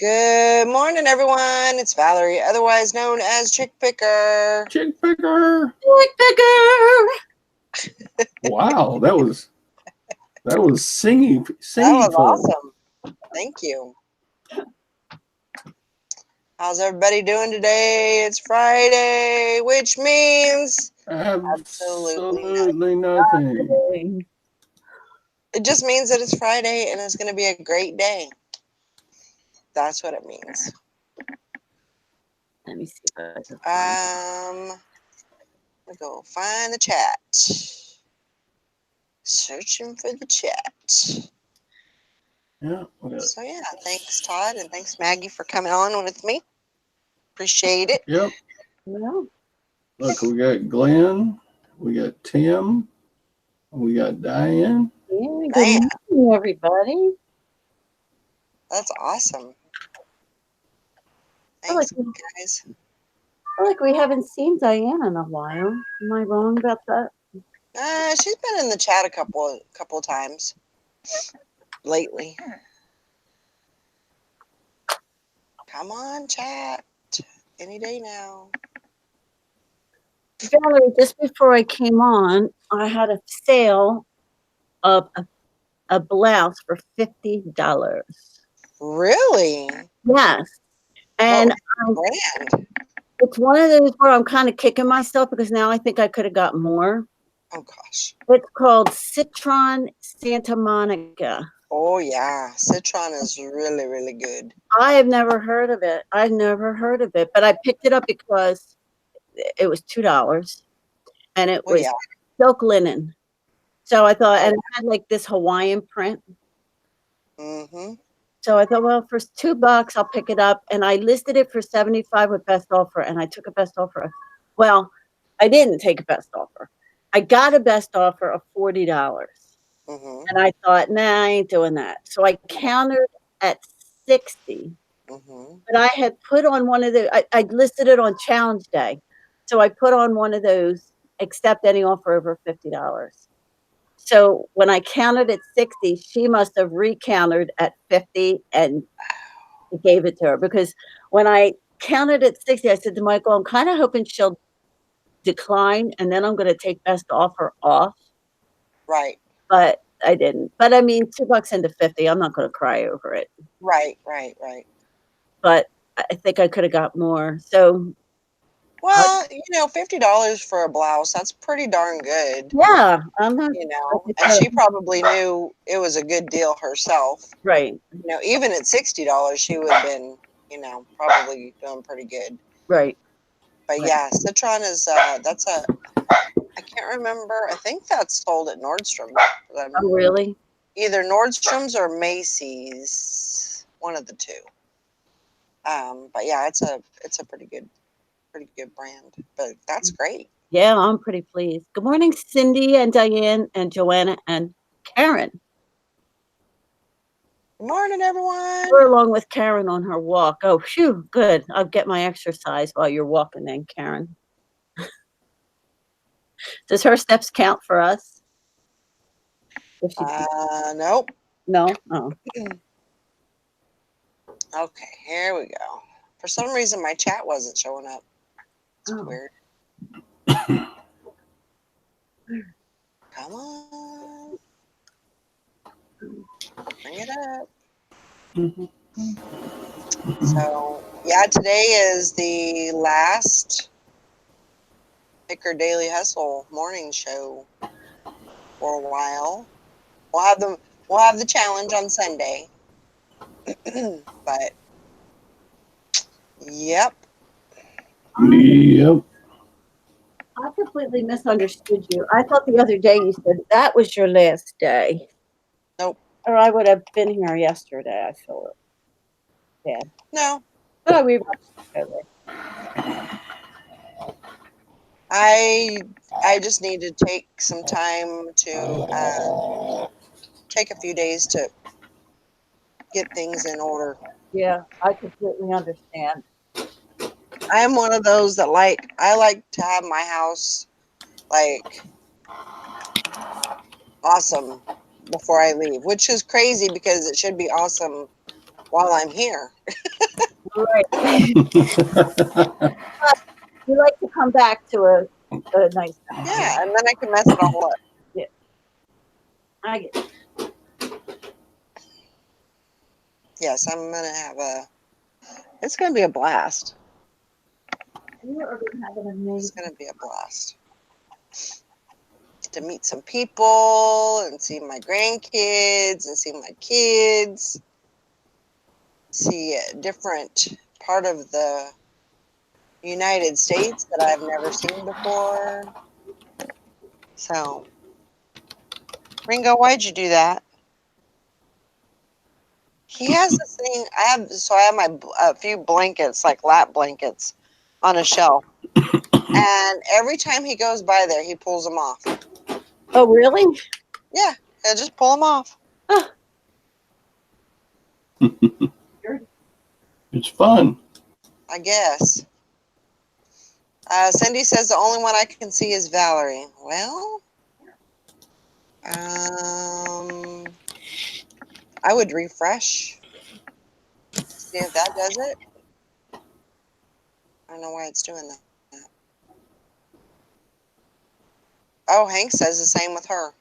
Good morning, everyone. It's Valerie, otherwise known as Chick Picker. Chick Picker. Chick Picker. Wow, that was singing. That was awesome. Thank you. How's everybody doing today? It's Friday, which means absolutely nothing. It just means that it's Friday and it's going to be a great day. That's what it means. Let me see if I can find I'll go find the chat. Searching for the chat. Yeah. So yeah, thanks Todd and thanks Maggie for coming on with me. Appreciate it. Yep. No. Look, we got Glenn, we got Tim, we got Diane. Yeah, good morning, everybody. That's awesome. Thanks, guys. I feel like we haven't seen Diane in a while. Am I wrong about that? She's been in the chat a couple times lately. Come on, chat. Any day now. Valerie, just before I came on, I had a sale of a blouse for $50. Really? Yes. And brand? It's one of those where I'm kind of kicking myself because now I think I could have got more. Oh, gosh. It's called Citron Santa Monica. Oh, yeah. Citron is really, really good. I have never heard of it. I've never heard of it, but I picked it up because it was $2 and it was silk linen. So I thought, and it had like this Hawaiian print. Mm-hmm. So I thought, well, for $2, I'll pick it up. And I listed it for $75 with best offer, and I took a best offer. Well, I didn't take a best offer. I got a best offer of $40. Mm-hmm. And I thought, nah, I ain't doing that. So I countered at $60. Mm-hmm. But I had put on one of the, I listed it on challenge day. So I put on one of those, accept any offer over $50. So when I counted at 60, she must have recounted at 50 and gave it to her. Because when I counted at 60, I said to Michael, I'm kind of hoping she'll decline and then I'm going to take best offer off. Right. But I didn't. But I mean, $2 into 50, I'm not going to cry over it. Right. But I think I could have got more. So, well, $50 for a blouse, that's pretty darn good. Yeah, I'm not. And she probably knew it was a good deal herself. Right. Even at $60, she would have been, probably doing pretty good. Right. But yeah, Citron is that's I can't remember. I think that's sold at Nordstrom. Oh, really? Either Nordstrom's or Macy's, one of the two. But yeah, it's a pretty good brand. But that's great. Yeah, I'm pretty pleased. Good morning, Cindy and Diane and Joanna and Karen. Good morning, everyone. We're along with Karen on her walk. Oh, phew, good. I'll get my exercise while you're walking then, Karen. Does her steps count for us? Nope. No? Oh. Okay, here we go. For some reason, my chat wasn't showing up. It's weird. Come on. Bring it up. So, yeah, today is the last Picker Daily Hustle morning show for a while. We'll have the challenge on Sunday. But yep. I completely misunderstood you. I thought the other day you said that was your last day. Nope. Or I would have been here yesterday, I feel it. Yeah. No. But we watched together. I just need to take some time to take a few days to get things in order. Yeah, I completely understand. I am one of those that I like to have my house awesome before I leave, which is crazy because it should be awesome while I'm here. Right. You like to come back to a nice house. Yeah, and then I can mess it all up. Yeah. I get it. Yes, I'm gonna have it's gonna be a blast. You are going to have an It's amazing. gonna be a blast. Get to meet some people and see my grandkids and see my kids. See a different part of the United States that I've never seen before. So, Ringo, why'd you do that? He has this thing. I have my a few blankets, like lap blankets, on a shelf, and every time he goes by there, he pulls them off. Oh, really? Yeah, he'll just pull them off. Oh. It's fun. I guess. Cindy says the only one I can see is Valerie. Well, I would refresh, see if that does it. I don't know why it's doing that. Oh, Hank says the same with her.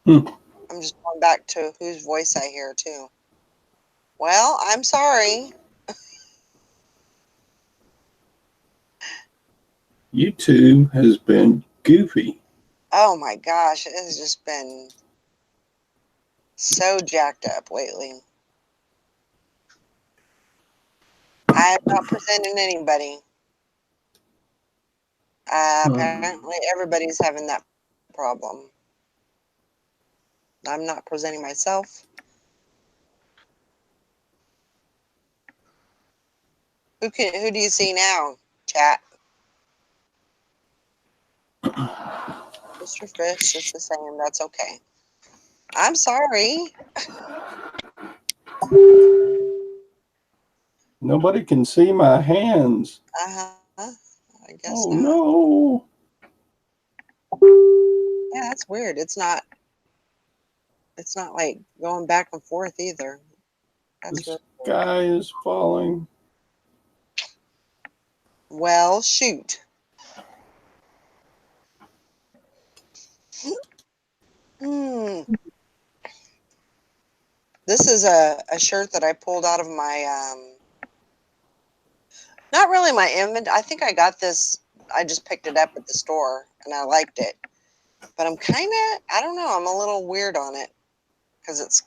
I'm just going back to whose voice I hear too. Well, I'm sorry. YouTube has been goofy. Oh my gosh, it has just been so jacked up lately. I am not presenting anybody. Apparently, everybody's having that problem. I'm not presenting myself. Who do you see now, chat? Mr. Fish is the same. That's okay. I'm sorry. Nobody can see my hands. I guess Oh not. no. Yeah, that's weird. It's not like going back and forth either. That's The really weird. sky is falling. Well, shoot. This is a shirt that I pulled out of my not really my inventory. I think I got this. I just picked it up at the store and I liked it. But I'm kind of, I don't know, I'm a little weird on it because it's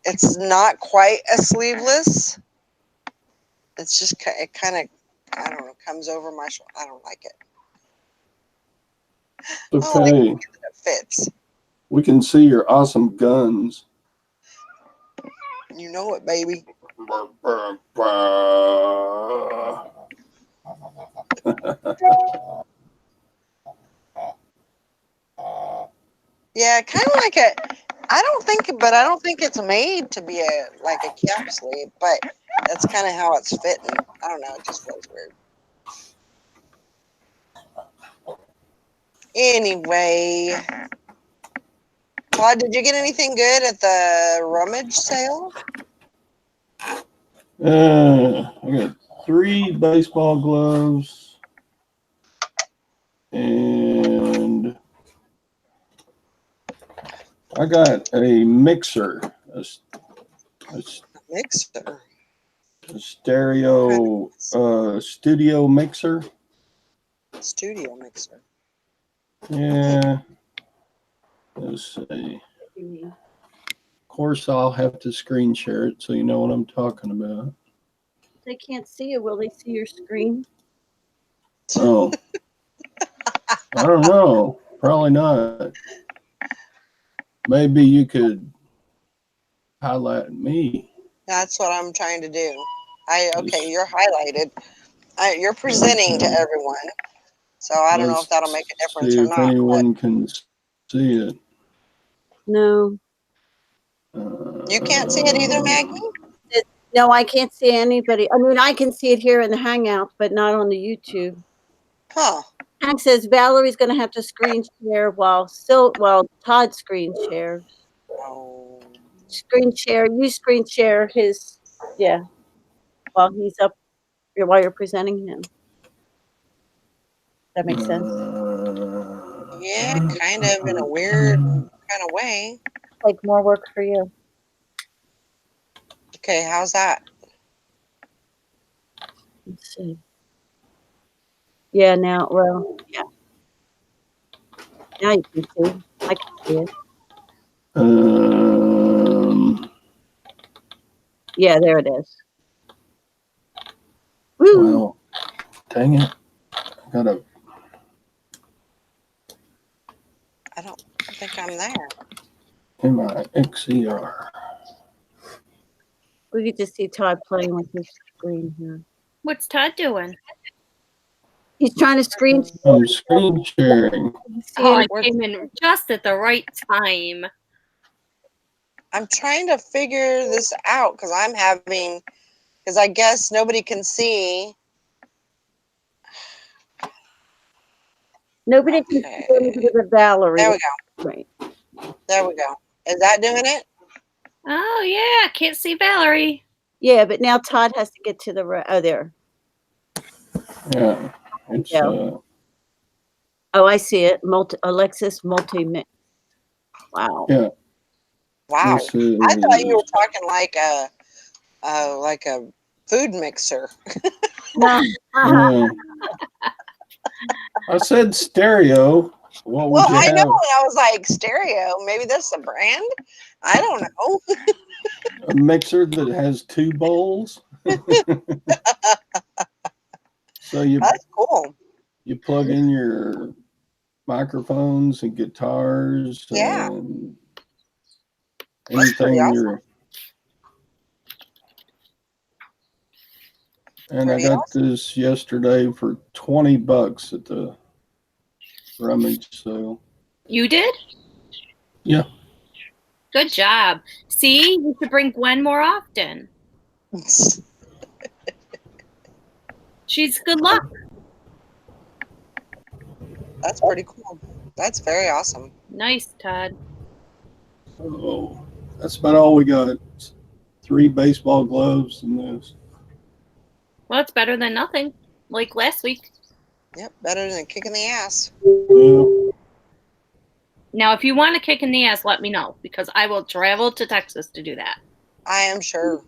it's not quite a sleeveless. It's just, it kind of, I don't know, comes over my shoulder. I don't like it. Okay. Oh, it fits. We can see your awesome guns. You know it, baby. Yeah, kind of like I don't think it's made to be like a cap sleeve, but that's kind of how it's fitting. I don't know, it just feels weird. Anyway, Todd, did you get anything good at the rummage sale? I got 3 baseball gloves and I got a mixer, a Mixer. stereo studio mixer. Studio mixer. Yeah. Let's see. Of course, I'll have to screen share it so you know what I'm talking about. They can't see you. Will they see your screen? Oh. I don't know. Probably not. Maybe you could highlight me. That's what I'm trying to do. Okay, you're highlighted. You're presenting to everyone. So I don't know if that'll make a difference see or if not. anyone can see it. No. You can't see it either, Maggie? No, I can't see anybody. I mean, I can see it here in the Hangouts, but not on the YouTube. Huh. Hank says Valerie's going to have to screen share while Todd screen shares. Oh, screen share. You screen share his, yeah, while he's up, while you're presenting him. That makes sense. Yeah, kind of in a weird kind of way. Like more work for you. Okay, how's that? Let's see. Yeah, now, well, yeah. Now you can see. I can see it. Yeah, there it is. Woo! Well, dang it. I don't think I'm there. In my XER. We could just see Todd playing with his screen here. What's Todd doing? He's trying to screen. I'm screen sharing. Oh, I came in just at the right time. I'm trying to figure this out because I guess nobody can see. Nobody can see the Valerie. There we go. Right. There we go. Is that doing it? Oh, yeah. Can't see Valerie. Yeah, but now Todd has to get to the right. Oh, there. Yeah. It's, Yeah. Oh, I see it. Alexis multi-mix. Wow. Yeah. Wow. This is, I thought you were talking like a food mixer. I said stereo. What would Well, you I have? know. And I was like, stereo. Maybe that's a brand. I don't know. A mixer that has 2 bowls. So That's cool. you plug in your microphones and guitars Yeah. and That's pretty anything awesome. and I got this yesterday for $20 at the rummage sale. You did? Yeah. Good job. See, you should bring Gwen more often. She's good luck. That's pretty cool. That's very awesome. Nice, Todd. Oh, that's about all we got. 3 baseball gloves and this. Well, it's better than nothing, like last week. Yep, better than a kick in the ass. Yeah. Now, if you want a kick in the ass, let me know, because I will travel to Texas to do that. I am sure.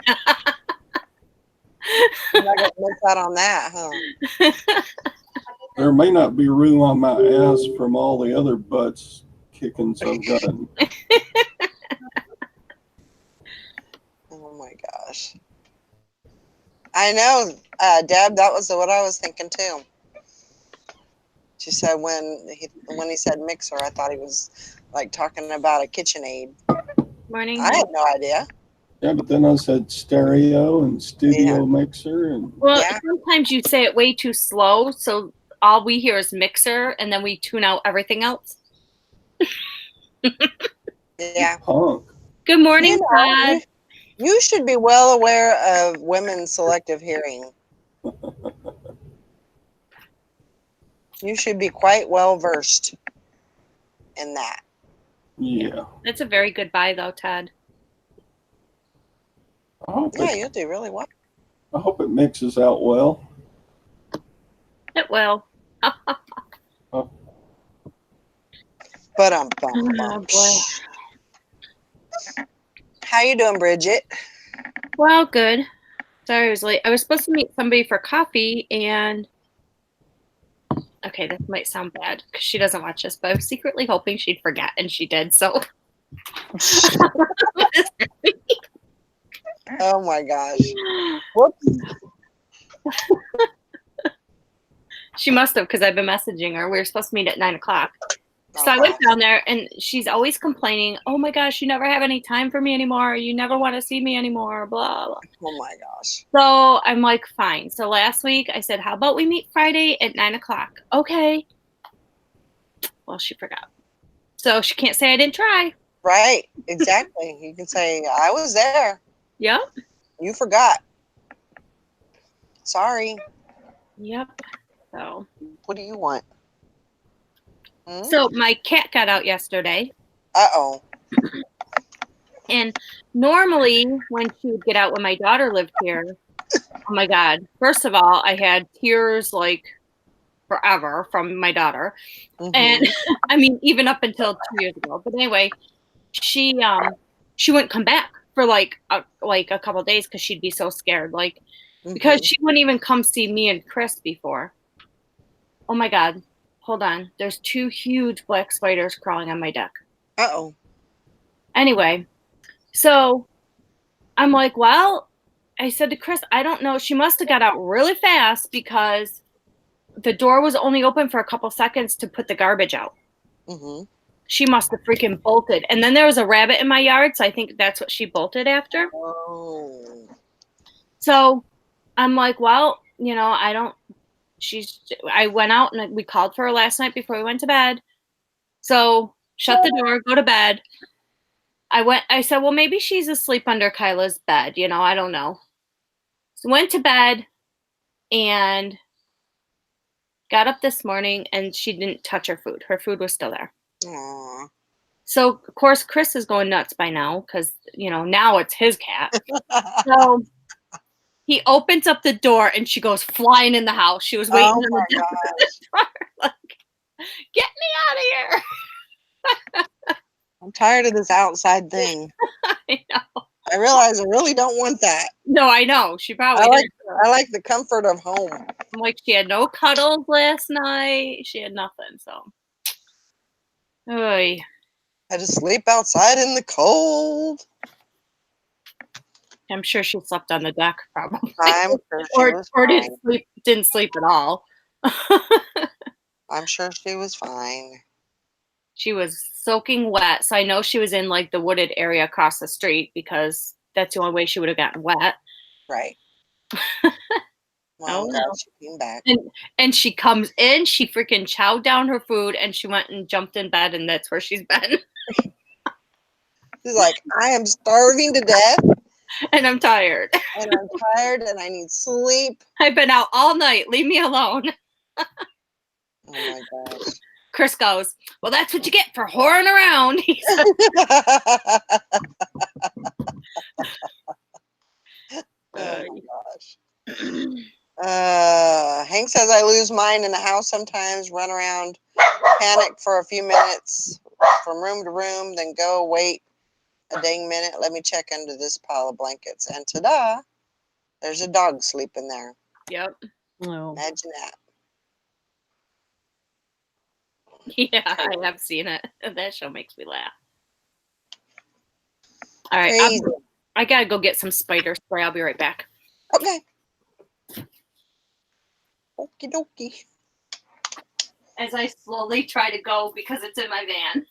I'm not going to miss out on that, huh? There may not be room on my ass from all the other butts kickings I've gotten. Oh my gosh. I know, Deb, that was what I was thinking too. She said when he said mixer, I thought he was like talking about a KitchenAid. Morning. I had no idea. Yeah, but then I said stereo and studio mixer and Well, sometimes you say it way too slow, so all we hear is mixer, and then we tune out everything else. Yeah. punk. Good morning, Todd. You should be well aware of women's selective hearing. You should be quite well versed in that. Yeah. That's a very good buy, though, Todd. You'll do really well. I hope it mixes out well. It will. But Oh, boy. How you doing, Bridget? Well, good. Sorry I was late. I was supposed to meet somebody for coffee, and okay, this might sound bad because she doesn't watch this, but I was secretly hoping she'd forget, and she did. So, oh my gosh! Whoops. She must have, because I've been messaging her. We were supposed to meet at 9:00. So I went down there, and she's always complaining, oh my gosh, you never have any time for me anymore. You never want to see me anymore, blah, blah. Oh my gosh. So I'm like, fine. So last week I said, how about we meet Friday at 9:00? Okay. Well, she forgot. So she can't say I didn't try. Right. Exactly. You can say, I was there. Yep. You forgot. Sorry. Yep. So. What do you want? So my cat got out yesterday. Uh-oh. And normally when she would get out when my daughter lived here, oh my God. First of all, I had tears like forever from my daughter. And I mean, even up until 2 years ago. But anyway, she wouldn't come back for like a couple of days because she'd be so scared. Like, because she wouldn't even come see me and Chris before. Oh my God. Hold on. There's 2 huge black spiders crawling on my deck. Uh-oh. Anyway, so I'm like, well, I said to Chris, I don't know. She must have got out really fast because the door was only open for a couple seconds to put the garbage out. She must have freaking bolted. And then there was a rabbit in my yard, so I think that's what she bolted after. Oh. So I'm like, well, you know, I went out and we called for her last night before we went to bed. So shut the door, go to bed. I said, well, maybe she's asleep under Kyla's bed. You know, I don't know. So went to bed and got up this morning and she didn't touch her food. Her food was still there. Aww. So, of course, Chris is going nuts by now because, you know, now it's his cat. So he opens up the door and she goes flying in the house. She was waiting on the door. Like, get me out of here. I'm tired of this outside thing. I know. I realize I really don't want that. No, I know. She probably I like the comfort of home. I'm like, she had no cuddles last night. She had nothing, so. Oy. I just sleep outside in the cold. I'm sure she slept on the deck, probably. I'm sure she was fine. Didn't sleep at all. I'm sure she was fine. She was soaking wet, so I know she was in like the wooded area across the street because that's the only way she would have gotten wet. Right. Well, God, she came back. And she comes in, she freaking chowed down her food, and she went and jumped in bed, and that's where she's been. She's like, I am starving to death. And I'm tired. And I'm tired, and I need sleep. I've been out all night. Leave me alone. Oh my gosh. Chris goes, well, that's what you get for whoring around. He said. Oh my gosh. Hank says I lose mine in the house sometimes, run around, panic for a few minutes from room to room, then go wait a dang minute. Let me check under this pile of blankets. And ta-da, there's a dog sleeping there. Yep. Oh. Imagine that. Yeah, I have seen it. That show makes me laugh. All right. I got to go get some spider spray. I'll be right back. Okay. Okie dokie. As I slowly try to go because it's in my van.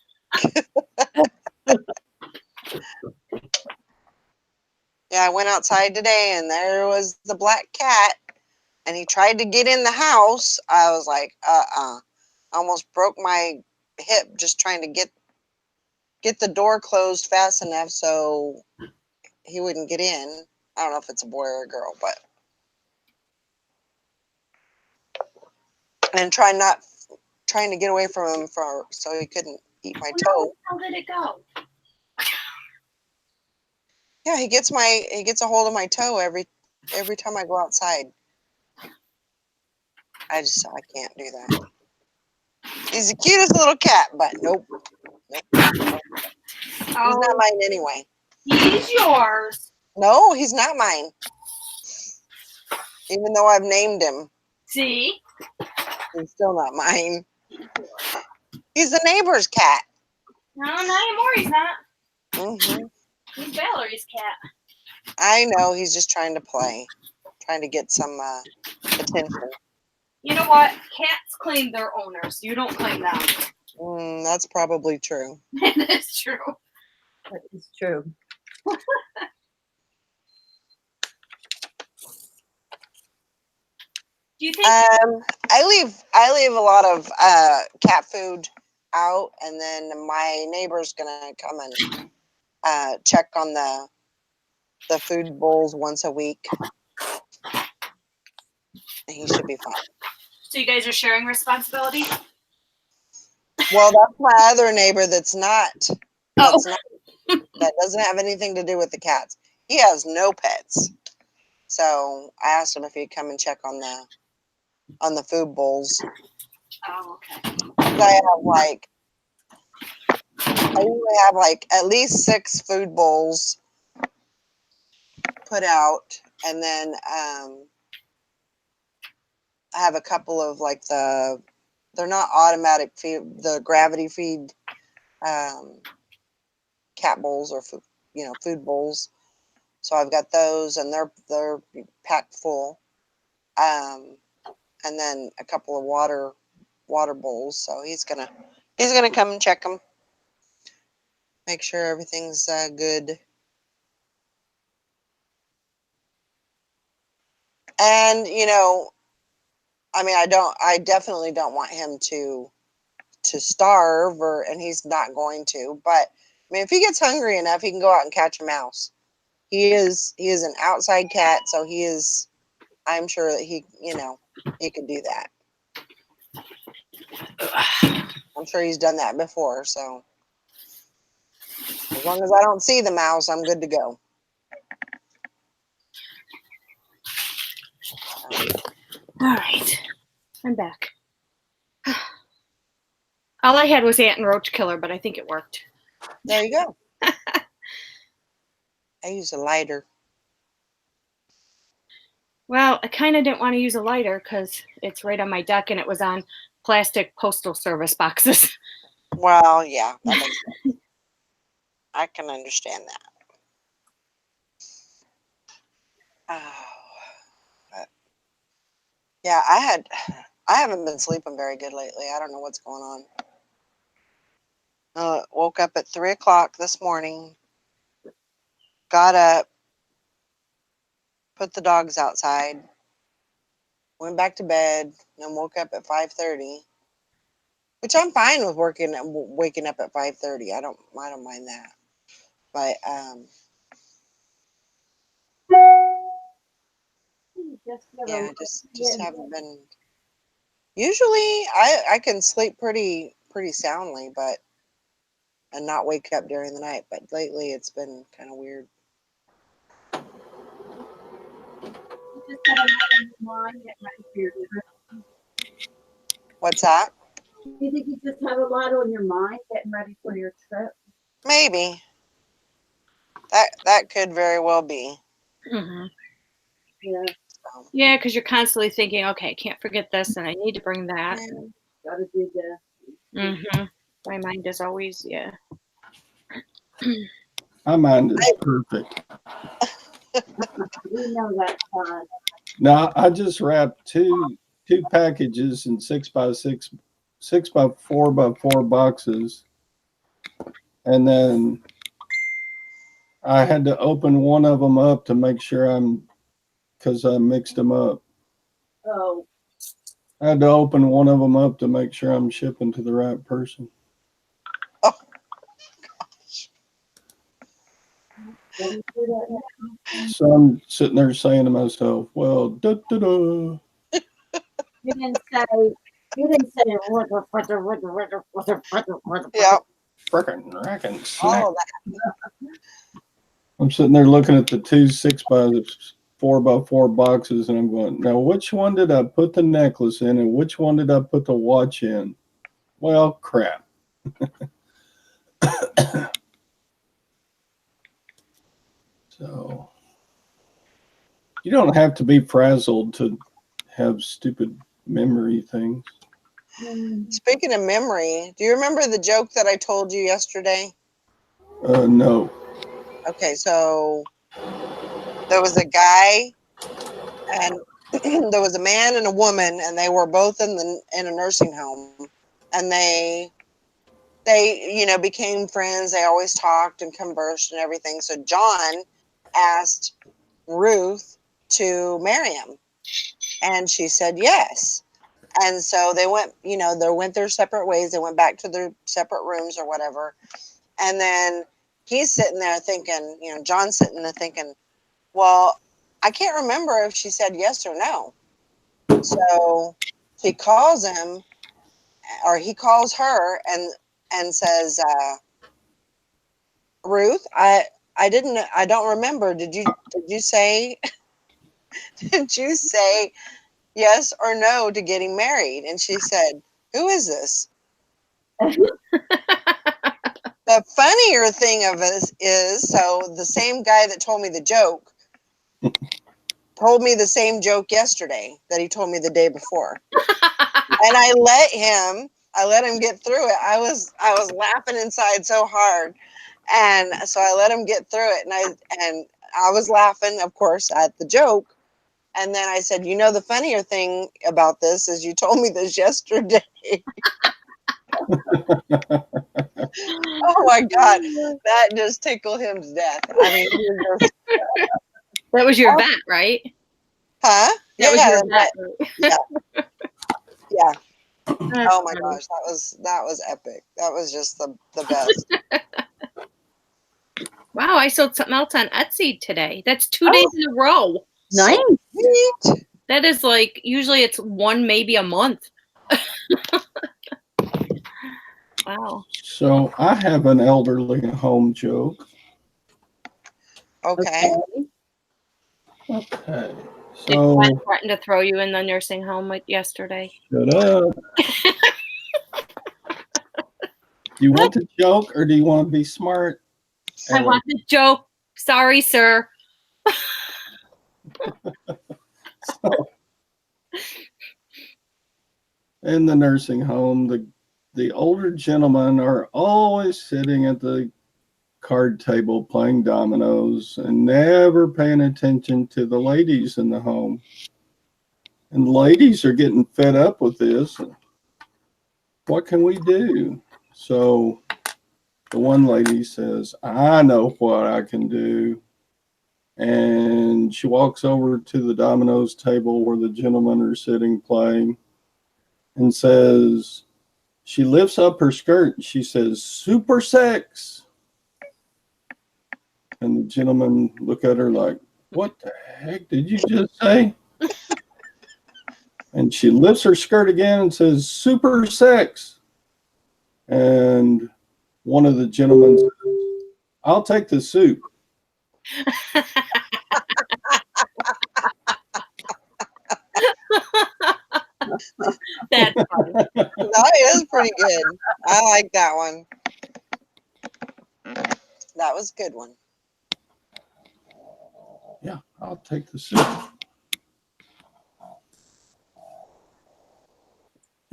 Yeah, I went outside today and there was the black cat and he tried to get in the house. I was like, almost broke my hip just trying to get the door closed fast enough so he wouldn't get in. I don't know if it's a boy or a girl, but. And trying to get away from him so he couldn't eat my toe. How did it go? Yeah, he gets a hold of my toe every time I go outside. I can't do that. He's the cutest little cat, but nope. He's not mine anyway. He's yours. No, he's not mine. Even though I've named him. See? He's still not mine. He's the neighbor's cat. No, not anymore. He's not. Mm-hmm. He's Valerie's cat. I know. He's just trying to play. Trying to get some attention. You know what? Cats claim their owners. You don't claim them. That's probably true. That is true. That is true. Do you think? I leave a lot of cat food out, and then my neighbor's gonna come and check on the food bowls once a week. And he should be fine. So you guys are sharing responsibility? Well, that's my other neighbor that's not that doesn't have anything to do with the cats. He has no pets. So I asked him if he'd come and check on the food bowls. Oh, okay. I usually have like at least 6 food bowls put out, and then I have a couple of like they're not automatic feed, the gravity feed cat bowls or food bowls. So I've got those, and they're packed full. And then a couple of water bowls. So he's gonna come and check them, make sure everything's good. And I mean, I definitely don't want him to starve, and he's not going to. But I mean, if he gets hungry enough, he can go out and catch a mouse. He is an outside cat, so he is. I'm sure that he could do that. I'm sure he's done that before. So as long as I don't see the mouse, I'm good to go. All right. I'm back. All I had was ant and roach killer, but I think it worked. There you go. I use a lighter. Well, I kind of didn't want to use a lighter because it's right on my deck and it was on plastic postal service boxes. Well, yeah, that makes sense. I can understand that. Oh, but yeah, I haven't been sleeping very good lately. I don't know what's going on. Woke up at 3 o'clock this morning. Got up, put the dogs outside, went back to bed, and woke up at 5:30. Which I'm fine with waking up at 5:30. I don't mind that. But yeah, just haven't been. Usually I can sleep pretty soundly, and not wake up during the night. But lately it's been kind of weird. What's that? Do you think you just have a lot on your mind getting ready for your trip? Maybe. That could very well be. Mm-hmm. Yeah. So, Yeah, because you're constantly thinking, okay, I can't forget this and I need to bring that. yeah. Gotta do that. Mm-hmm. My mind is always, yeah. My mind is perfect. We know that, Todd. Now I just wrapped two packages in 6x6, 6x4x4 boxes, and then I had to open one of them up to make sure because I mixed them up. Oh, I had to open one of them up to make sure I'm shipping to the right person. Oh, let me do that next. So I'm sitting there saying to myself, well, You didn't say yeah. frickin' snack. All of that. I'm sitting there looking at the two 6x4x4 boxes, and I'm going, now which one did I put the necklace in, and which one did I put the watch in? Well, crap. So you don't have to be frazzled to have stupid memory things. Speaking of memory, do you remember the joke that I told you yesterday? No. Okay, so there was a guy and there was a man and a woman, and they were both in a nursing home, and they became friends. They always talked and conversed and everything. So John asked Ruth to marry him, and she said yes. And so they went their separate ways. They went back to their separate rooms or whatever. And then he's sitting there thinking, John's sitting there thinking, well, I can't remember if she said yes or no. So he calls him, or he calls her, and says, Ruth, I don't remember. Did you say did you say yes or no to getting married? And she said, "Who is this?" The funnier thing of it is, so the same guy that told me the joke told me the same joke yesterday that he told me the day before. And I let him get through it. I was laughing inside so hard. And so I let him get through it, and I was laughing, of course, at the joke. And then I said, "You know, the funnier thing about this is you told me this yesterday." Oh my God, that just tickled him to death. I mean, he was just, That was your vet, right? huh? That was your vet. Yeah, yeah. That's Oh my funny. gosh, that was epic. That was just the best. Wow, I sold something else on Etsy today. That's 2 days in a row. Nice. Sweet. That is like, usually it's one, maybe a month. Wow. So I have an elderly home joke. Okay. Okay. Did So Glenn threaten to throw you in the nursing home yesterday? shut up. Do you want the joke or do you want to be smart? I want the joke. Sorry, sir. So, in the nursing home, the older gentlemen are always sitting at the card table playing dominoes and never paying attention to the ladies in the home. And the ladies are getting fed up with this. What can we do? So the one lady says, "I know what I can do." And she walks over to the dominoes table where the gentlemen are sitting playing and says, she lifts up her skirt and she says, "Super sex." And the gentlemen look at her like, "What the heck did you just say?" And she lifts her skirt again and says, "Super sex." And one of the gentlemen says, "I'll take the soup." That's funny. That is pretty good. I like that one. That was a good one. Yeah, I'll take the soup.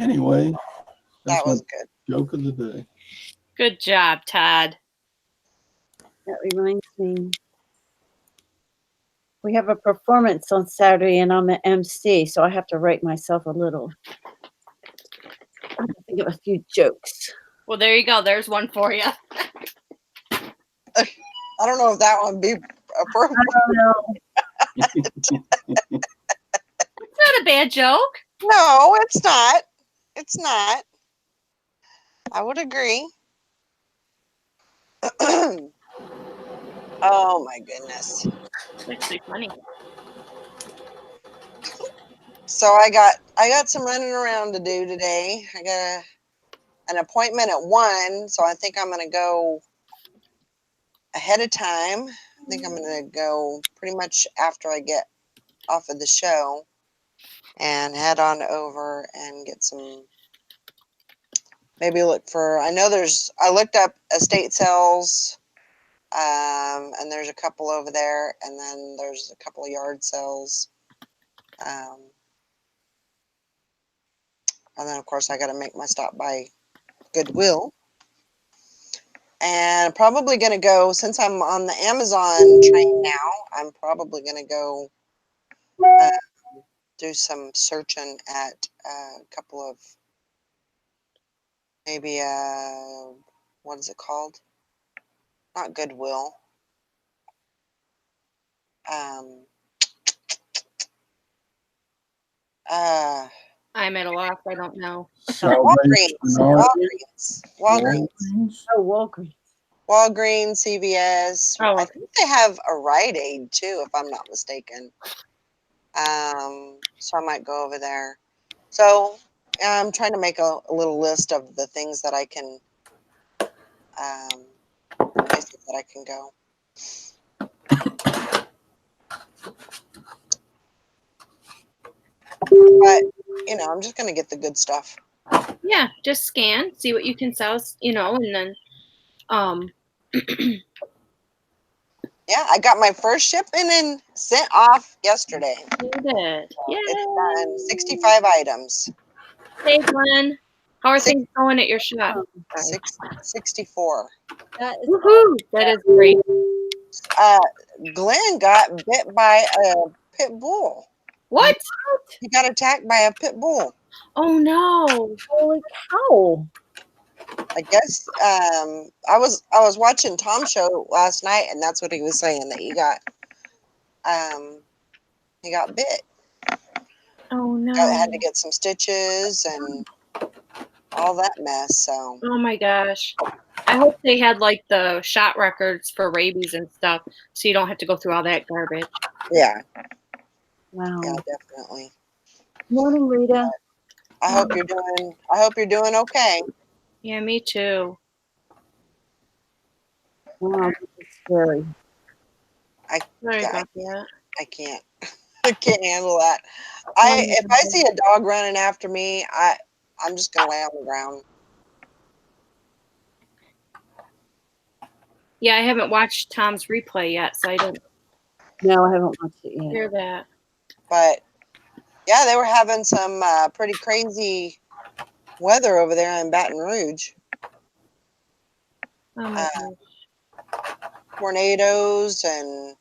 Anyway, that's That my was good. joke of the day. Good job, Todd. That reminds me. We have a performance on Saturday and I'm an MC, so I have to write myself a little. I have to think of a few jokes. Well, there you go. There's one for you. I don't know if that one would be appropriate. I don't know. It's not a bad joke. No, it's not. It's not. I would agree. Oh my goodness. It's actually funny. So I got some running around to do today. I got an appointment at 1, so I think I'm gonna go ahead of time. I think I'm gonna go pretty much after I get off of the show and head on over and get some, maybe look for, I looked up estate sales, and there's a couple over there, and then there's a couple of yard sales. And then, of course, I got to make my stop by Goodwill. And I'm probably going to go, since I'm on the Amazon train now, I'm probably going to go do some searching at a couple of, maybe, what is it called? Not Goodwill. I'm at a loss. I don't know. Walgreens. Oh, Walgreens. Walgreens, CVS. Oh, I think they have a Rite Aid too, if I'm not mistaken. So I might go over there. So I'm trying to make a little list of the things that I can, places that I can go. But, you know, I'm just going to get the good stuff. Yeah, just scan, see what you can sell, you know, and then Yeah, I got my first shipment and sent off yesterday. you did. Yeah. It's done. 65 items. Hey, Glenn. How are Six- things going at your shop? 64. That is Woohoo! That is great. Glenn got bit by a pit bull. What? He got attacked by a pit bull. Oh no. holy cow. I guess I was watching Tom's show last night, and that's what he was saying, that he got bit. Oh no. Had to get some stitches and all that mess. So Oh my gosh. I hope they had like the shot records for rabies and stuff, so you don't have to go through all that garbage. yeah, Wow. yeah, definitely. Morning, Rita. I hope you're doing okay. Yeah, me too. Wow, this is scary. Sorry Yeah, about that. I can't. I can't handle that. If I see a dog running after me, I'm just gonna lay on the ground. Yeah, I haven't watched Tom's replay yet, so I didn't No, I haven't watched it yet. hear that. But yeah, they were having some pretty crazy weather over there in Baton Rouge. Oh my gosh. Tornadoes and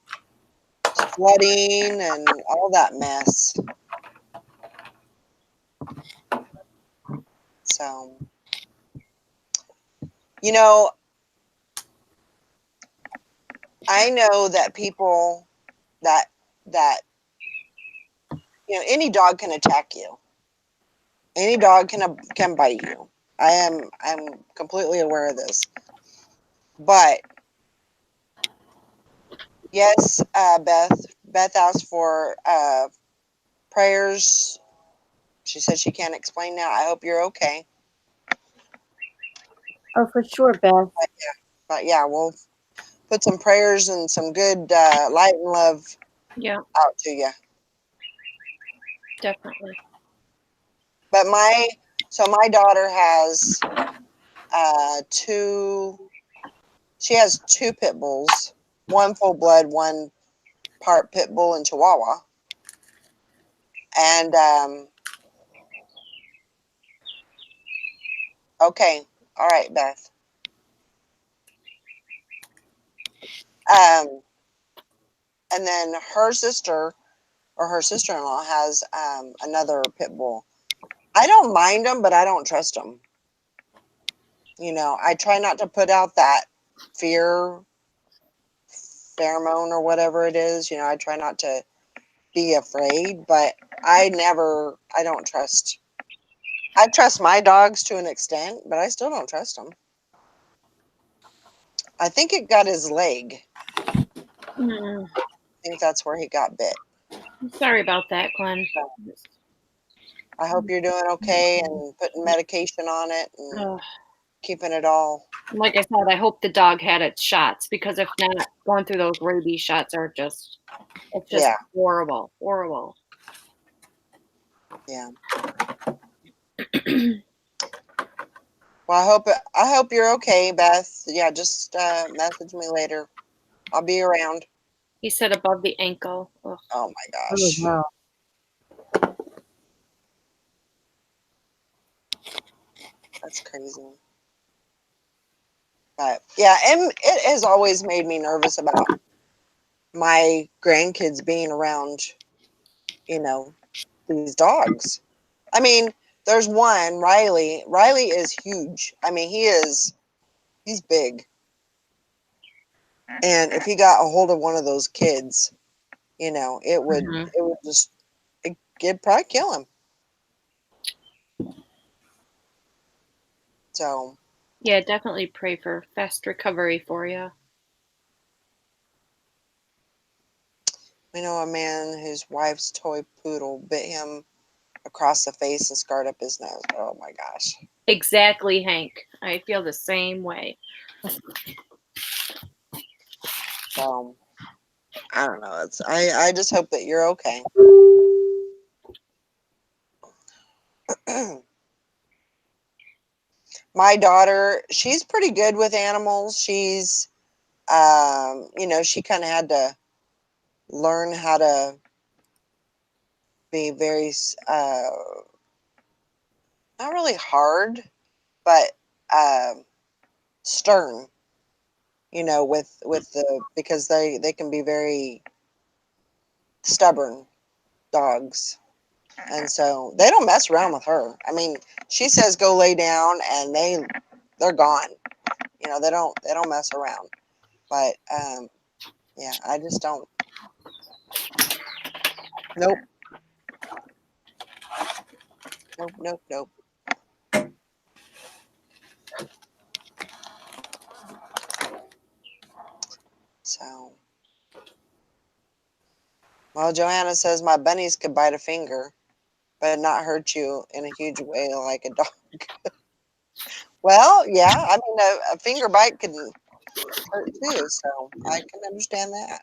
flooding and all that mess. So, you know, I know that people that you know, any dog can attack you. Any dog can bite you. I'm completely aware of this. But yes, Beth asked for prayers. She said she can't explain now. I hope you're okay. Oh, for sure, Beth. But yeah, we'll put some prayers and some good light and love Yeah, out to you. definitely. But my daughter has she has two pit bulls, one full blood, one part pit bull and Chihuahua. And okay, all right, Beth. And then her sister or her sister-in-law has another pit bull. I don't mind them, but I don't trust them. You know, I try not to put out that fear pheromone or whatever it is. You know, I try not to be afraid, but I don't trust. I trust my dogs to an extent, but I still don't trust them. I think it got his leg. Mm, I think that's where he got bit. I'm sorry about that, Glenn. I hope you're doing okay and putting medication on it and keeping it all. Like I said, I hope the dog had its shots, because if not, going through those rabies shots are just, it's just Yeah. horrible, horrible. Yeah. Well, I hope you're okay, Beth. Yeah, just message me later. I'll be around. He said above the ankle. Ugh. Oh my Oh, gosh. wow. That's crazy. But yeah, and it has always made me nervous about my grandkids being around, you know, these dogs. I mean, there's one, Riley. Riley is huge. I mean, he's big. And if he got a hold of one of those kids, you know, it would it'd probably kill him. So Yeah, definitely pray for fast recovery for you. we know a man whose wife's toy poodle bit him across the face and scarred up his nose. Oh my gosh. Exactly, Hank. I feel the same way. So I don't know. I just hope that you're okay. My daughter, she's pretty good with animals. She's, she kind of had to learn how to be very, not really hard, but stern. Because they can be very stubborn dogs. And so they don't mess around with her. I mean, she says go lay down and they're gone. They don't mess around. But yeah, I just don't. Nope. Nope. So, well, Johanna says my bunnies could bite a finger, but not hurt you in a huge way like a dog. Well, yeah, I mean, a finger bite can hurt too, so I can understand that.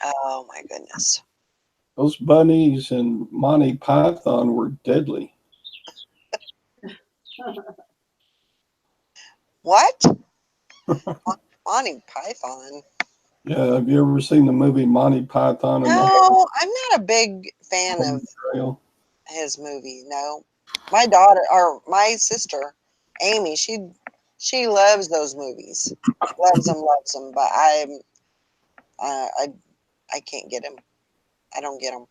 Oh my goodness. Those bunnies in Monty Python were deadly. What? Monty Python? Yeah, have you ever seen the movie Monty Python? No, I'm not a big fan of his movie. No, my daughter or my sister, Amy, she loves those movies. Loves them. But I can't get him. I don't get them.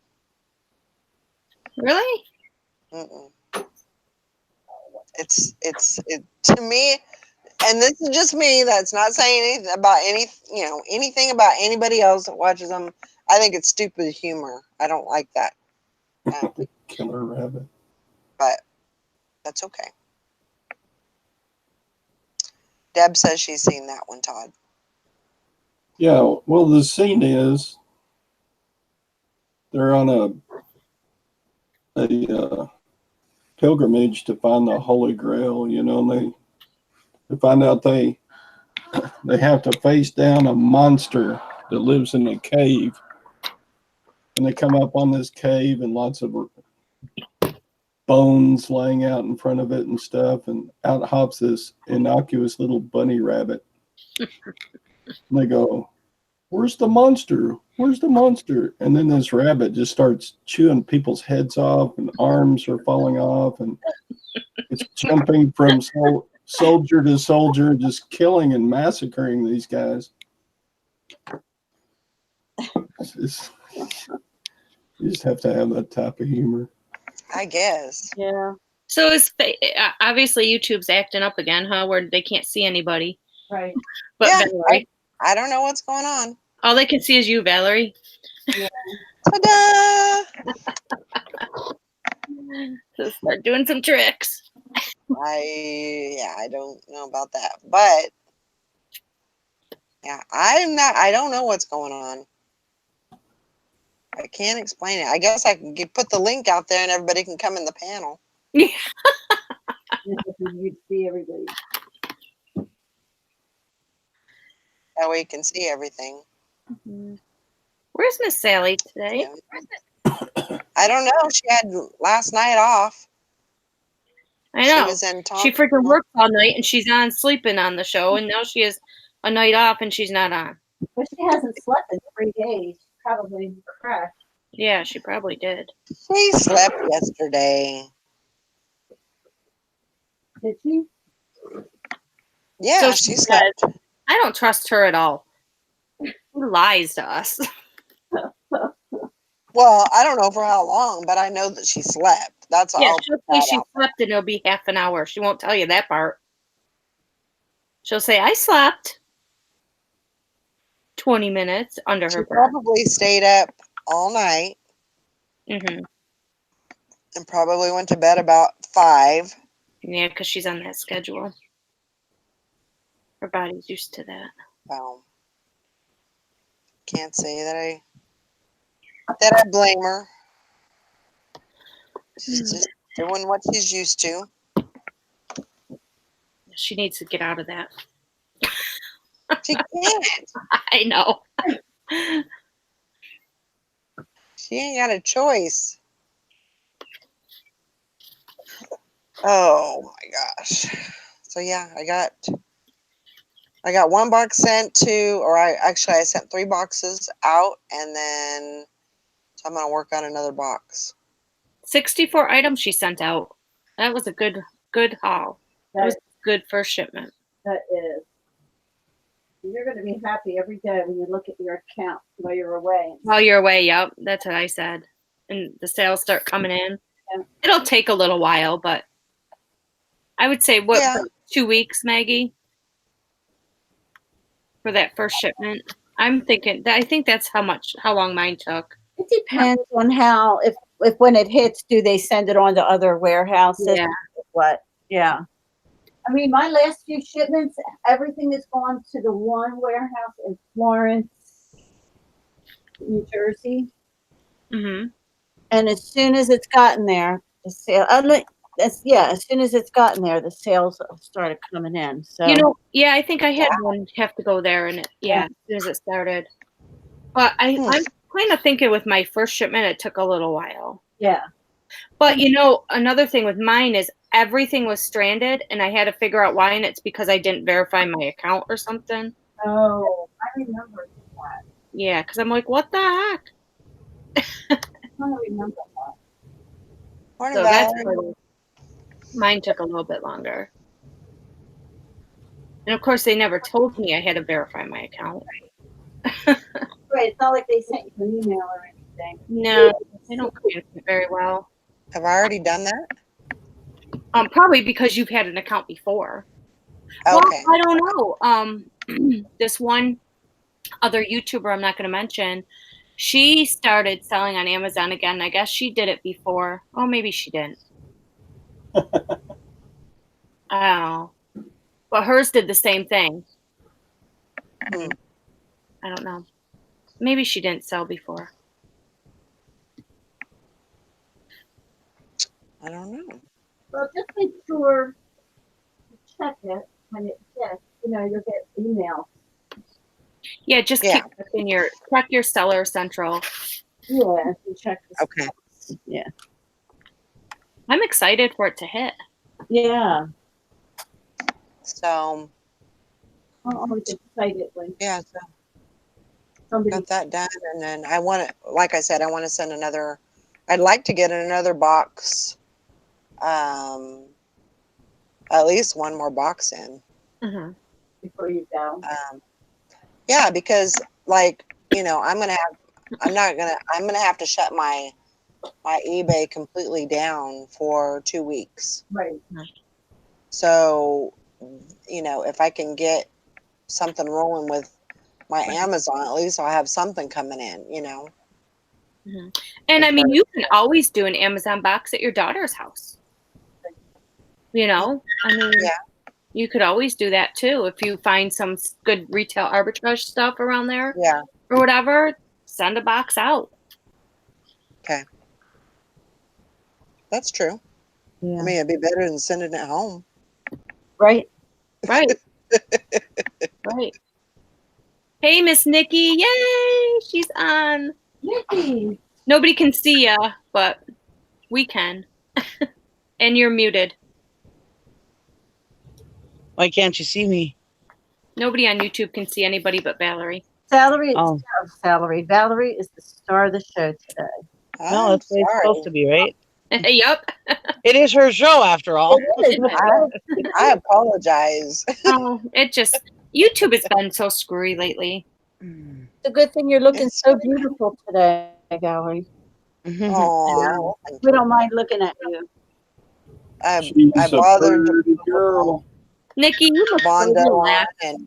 Really? Mm-mm. It to me, and this is just me. That's not saying anything about anybody else that watches them. I think it's stupid humor. I don't like that. Killer rabbit. But that's okay. Deb says she's seen that one, Todd. Yeah, well, the scene is they're on a pilgrimage to find the Holy Grail, and they find out they have to face down a monster that lives in a cave. And they come up on this cave and lots of bones laying out in front of it and stuff. And out hops this innocuous little bunny rabbit. And they go, "Where's the monster? Where's the monster?" And then this rabbit just starts chewing people's heads off and arms are falling off. And it's jumping from soldier to soldier, just killing and massacring these guys. You just have to have that type of humor. I guess. Yeah. So obviously YouTube's acting up again, huh? Where they can't see anybody. Right. But Yeah, Valerie, I don't know what's going on. all they can see is you, Valerie. Yeah. Ta-da! So start doing some tricks. I don't know about that, but yeah, I don't know what's going on. I can't explain it. I guess I can put the link out there and everybody can come in the panel. You'd see everybody. That way you can see everything. Where's Miss Sally today? Yeah. I don't know. She had last night off. I know. She was in She freaking works all night and she's on sleeping on the show, and now she has a night off and she's not on. But she hasn't slept in 3 days. She probably crashed. Yeah, she probably did. She slept yesterday. Did she? Yeah, So she she slept. I don't trust her at all. She lies to us. Well, I don't know for how long, but I know that she slept. That's all. Yeah, she'll say she slept and it'll be half an hour. She won't tell you that part. She'll say, I slept 20 minutes under her breath. Probably stayed up all night. Mm-hmm. And probably went to bed about 5. Yeah, because she's on that schedule. Her body's used to that. Well, can't say that I blame her. She's just doing what she's used to. She needs to get out of that. She can't. I know. She ain't got a choice. Oh my gosh. So yeah, I got one box sent to, or I sent 3 boxes out, and then so I'm gonna work on another box. 64 items she sent out. That was a good haul. That was a good first shipment. That is. You're going to be happy every day when you look at your account while you're away. While you're away, yep. That's what I said. And the sales start coming in. Yeah. It'll take a little while, but I would say, 2 weeks, Maggie? For that first shipment? I think that's how long mine took. It depends on how, if when it hits, do they send it on to other warehouses? Yeah. What? Yeah. I mean, my last few shipments, everything has gone to the one warehouse in Florence, New Jersey. Mm-hmm. And as soon as it's gotten there, the sale, as soon as it's gotten there, the sales started coming in. So, I think I had one have to go there, and as soon as it started. But I'm kind of thinking with my first shipment, it took a little while. Yeah. But, another thing with mine is everything was stranded, and I had to figure out why, and it's because I didn't verify my account or something. Oh, I remember that. Yeah, because I'm like, what the heck? I don't remember that. Morning, So that's Valerie. why mine took a little bit longer. And, of course, they never told me I had to verify my account. Right, it's not like they sent you an email or anything. No, they don't communicate very well. Have I already done that? Probably because you've had an account before. Okay. Well, I don't know. This one other YouTuber I'm not going to mention, she started selling on Amazon again. I guess she did it before. Oh, maybe she didn't. I don't know. But hers did the same thing. I don't know. Maybe she didn't sell before. I don't know. Well, just make sure you check it when it hits. You'll get emails. Yeah, just keep check your Seller Central. Yeah, you check the Okay. sales. Yeah. I'm excited for it to hit. Yeah. So. I'm always excited when somebody Got that done, and then I want to, like I said, I want to send another. I'd like to get another box. At least one more box in. Mm-hmm. before you go. Yeah, because I'm gonna have to shut my eBay completely down for 2 weeks. Right. So, if I can get something rolling with my Amazon, at least I'll have something coming in, Mm-hmm. And I mean, you can always do an Amazon box at your daughter's house. You could always do that too. If you find some good retail arbitrage stuff around there or whatever, send a box out. Okay. That's true. Yeah. I mean, it'd be better than sending it home. Right. Right. Right. Hey, Miss Nikki. Yay. She's on. Nikki. Nobody can see ya, but we can. And you're muted. Why can't you see me? Nobody on YouTube can see anybody but Valerie. Valerie is Valerie is the star of the show today. No, that's the way it's supposed to be, right? Yep. It is her show, after all. I apologize. Oh, YouTube has been so screwy lately. It's a good thing you're looking so beautiful today, Valerie. Oh, We don't mind looking at you. I bothered pretty girl. Nikki, you look so relaxed.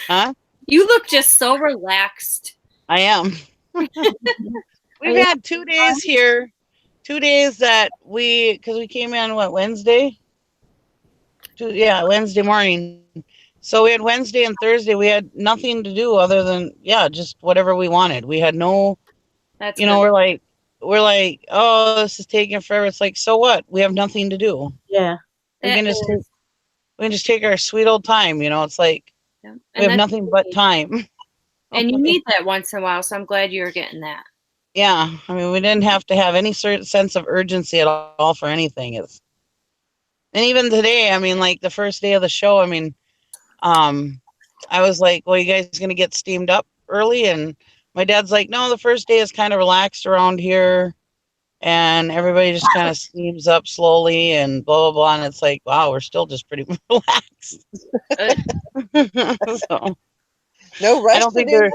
Huh? You look just so relaxed. I am. We've had 2 days here. 2 days that because we came in, Wednesday? Wednesday morning. So we had Wednesday and Thursday. We had nothing to do other than, just whatever we wanted. We had no, That's we're like, oh, this is taking forever. It's like, so what? We have nothing to do. Yeah. We can just we can just take our sweet old time. You know, it's like Yeah. we have nothing but time. And you need that once in a while, so I'm glad you're getting that. Yeah, I mean, we didn't have to have any certain sense of urgency at all for anything. And even today, I mean, like the first day of the show, I mean, I was like, well, you guys going to get steamed up early? And my dad's like, no, the first day is kind of relaxed around here. And everybody just kind of steams up slowly and blah, blah, blah. And it's like, wow, we're still just pretty relaxed. So No rush to do.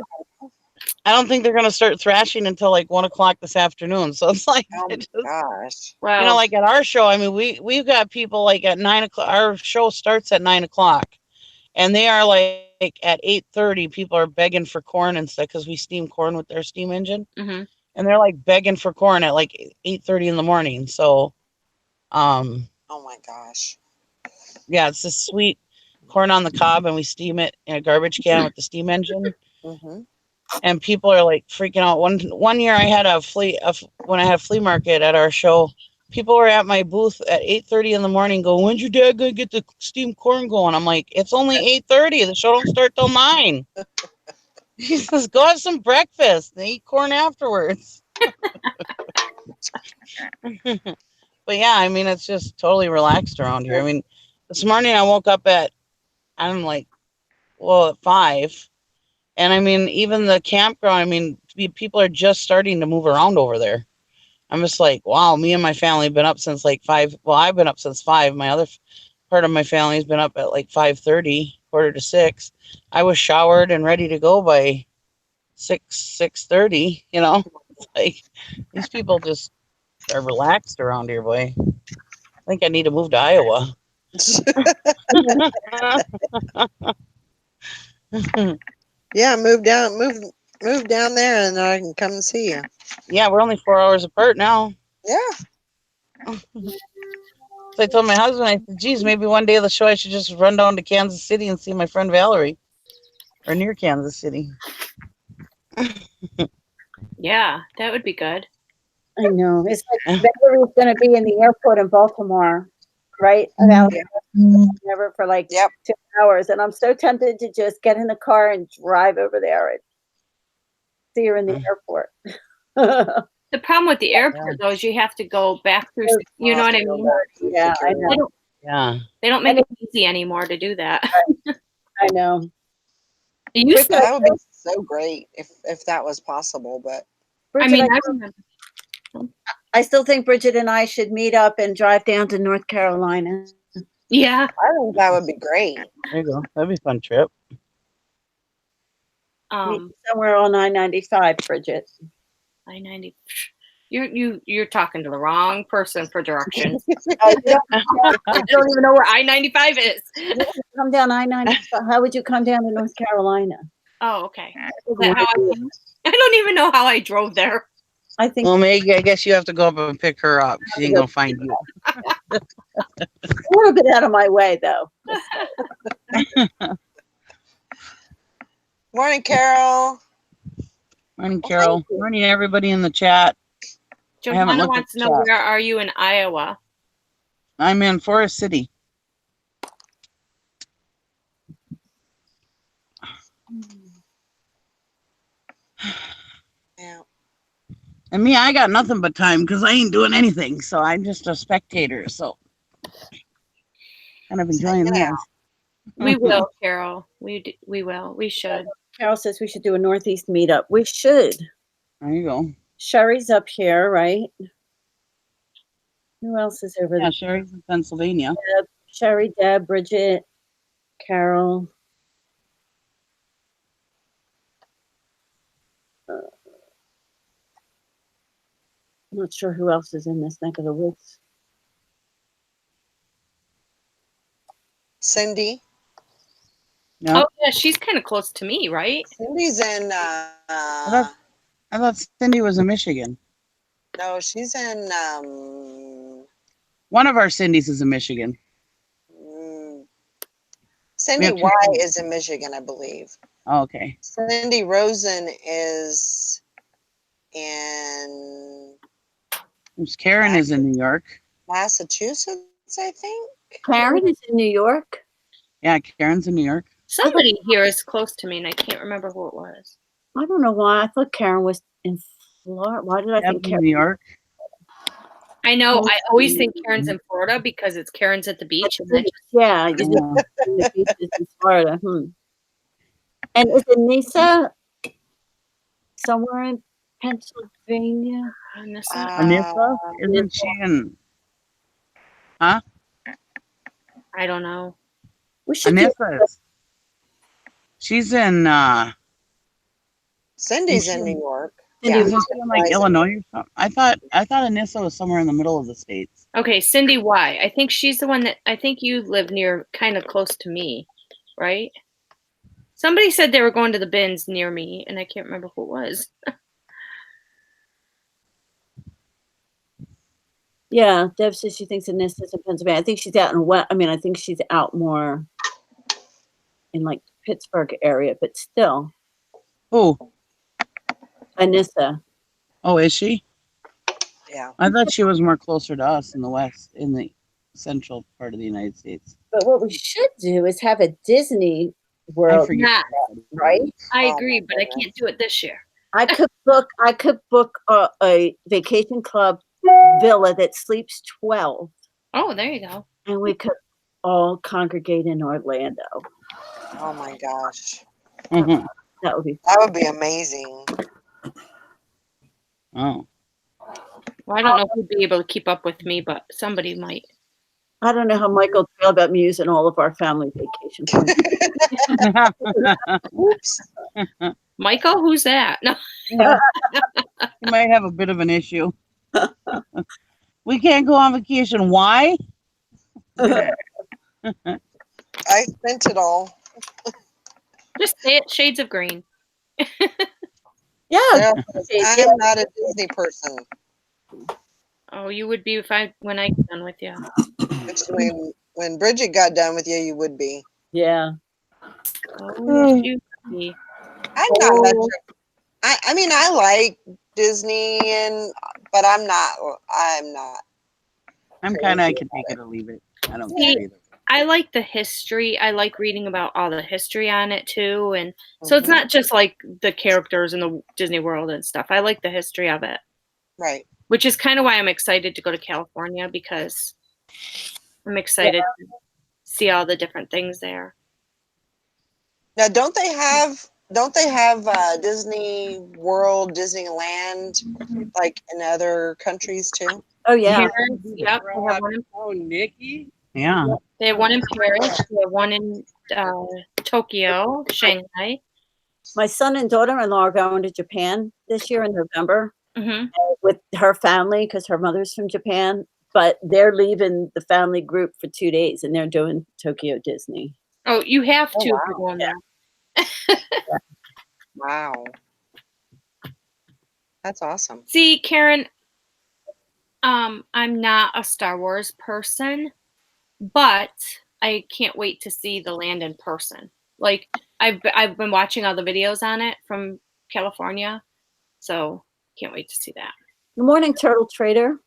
I don't think they're going to start thrashing until like 1 o'clock this afternoon. So it's like, Oh my gosh. Well, you know, like at our show, I mean, we've got people like at 9 o'clock. Our show starts at 9 o'clock, and they are like at 8:30. People are begging for corn and stuff because we steam corn with their steam engine, mm-hmm. and they're like begging for corn at like 8:30 in the morning. So, Oh my gosh. yeah, it's this sweet corn on the cob, and we steam it in a garbage can with the steam engine. Mm-hmm. And people are like freaking out. One year I had when I had a flea market at our show, people were at my booth at 8:30 in the morning going, when's your dad gonna get the steamed corn going? I'm like, it's only 8:30. The show don't start till 9. He says, go have some breakfast and eat corn afterwards. But yeah, I mean, it's just totally relaxed around here. I mean, this morning I woke up at 5. And I mean, even the campground, I mean, people are just starting to move around over there. I'm just like, wow, me and my family have been up since like 5. Well, I've been up since 5. My other part of my family has been up at like 5:30, 5:45. I was showered and ready to go by 6:30, you know. It's like these people just are relaxed around here, boy. I think I need to move to Iowa. Yeah, move down there, and I can come and see you. Yeah, we're only 4 hours apart now. Yeah. So I told my husband, I said, geez, maybe one day of the show I should just run down to Kansas City and see my friend Valerie, or near Kansas City. Yeah, that would be good. I know. It's like Valerie's going to be in the airport in Baltimore, right? Never for like 2 hours. And I'm so tempted to just get in the car and drive over there and see her in the airport. The problem with the airport, though, is you have to go back through, you know what I mean? Yeah, I know. They don't make it easy anymore to do that. I know. That would be so great if that was possible, but Bridget, I remember. I still think Bridget and I should meet up and drive down to North Carolina. Yeah. I think that would be great. There you go. That'd be a fun trip. Somewhere on I-95, Bridget. I-90. You're talking to the wrong person for directions. I don't even know where I-95 is. Come down I-95. How would you come down to North Carolina? Oh, okay. Is that how I don't even know how I drove there. I think. Well, Maggie, I guess you have to go up and pick her up. She ain't gonna find you. A little bit out of my way, though. Morning, Carol. Morning, Carol. Morning, everybody in the chat. Johanna wants to know, where are you in Iowa? I'm in Forest City. Yeah. And me, I got nothing but time because I ain't doing anything. So I'm just a spectator. So kind of enjoying this. We will, Carol. We will. We should. Carol says we should do a Northeast meetup. We should. There you go. Sherry's up here, right? Who else is over there? Yeah, Sherry's in Pennsylvania. Deb, Sherry, Deb, Bridget, Carol. I'm not sure who else is in this neck of the woods. Cindy. Yeah. Oh, yeah, she's kind of close to me, right? Cindy's in. I thought Cindy was in Michigan. No, she's in. One of our Cindy's is in Michigan. Cindy Y is in Michigan, I believe. Oh, okay. Cindy Rosen is in. Karen is in New York. Massachusetts, I think. Karen is in New York. Yeah, Karen's in New York. Somebody here is close to me, and I can't remember who it was. I don't know why. I thought Karen was in Florida. Why did I think Deb's in Karen? New York. I know. I always think Karen's in Florida because it's Karen's at the beach. And Yeah, you just Yeah. in the beaches in Florida. And is Anissa somewhere in Pennsylvania? Anissa? Isn't she in? Huh? I don't know. We should do Anissa. She's in. Cindy's in New York. Cindy, Isn't she in like Illinois or something? I thought Anissa was somewhere in the middle of the states. Okay, Cindy Y. I think she's the one that I think you live near, kind of close to me, right? Somebody said they were going to the bins near me, and I can't remember who it was. Yeah, Deb says she thinks Anissa's in Pennsylvania. I think she's out in West. I mean, I think she's out more in like Pittsburgh area, but still. Who? Anissa. Oh, is she? Yeah. I thought she was more closer to us in the west, in the central part of the United States. But what we should do is have a Disney I World, forget. right? I Oh, agree, my but I goodness. can't do it this year. I could book a vacation club villa that sleeps 12, Oh, there you go. and we could all congregate in Orlando. Oh my gosh. Mhm. That would be That would be amazing. Oh. Well, I don't know who'd be able to keep up with me, but somebody might. I don't know how Michael feel about me using all of our family vacation points. Oops. Michael, who's that? No. You might have a bit of an issue. We can't go on vacation. Why? I spent it all. Just say it, shades of green. Yeah, I am not a Disney person. Oh, you would be when I get done with you. Which when Bridget got done with you, you would be. yeah. Oh, yes, you would be. I'm not much. I mean, I like Disney, but I'm not. I'm kind of, I can take it or leave it. I don't See, care either. I like the history. I like reading about all the history on it too, and so it's not just like the characters in the Disney World and stuff. I like the history of it, Right. which is kind of why I'm excited to go to California, because I'm excited to see all the different things there. Now, don't they have Disney World, Disneyland, like in other countries too? Oh yeah. Paris, yep. They have one in, Oh, Nikki. Yeah. they have one in Paris. They have one in Tokyo, Shanghai. My son and daughter-in-law are going to Japan this year in November Hmm. with her family because her mother's from Japan. But they're leaving the family group for 2 days, and they're doing Tokyo Disney. Oh, you have to Oh, if you're going there. Wow. That's awesome. See, Karen, I'm not a Star Wars person, but I can't wait to see the land in person. Like I've been watching all the videos on it from California, so can't wait to see that. Good morning, Turtle Trader.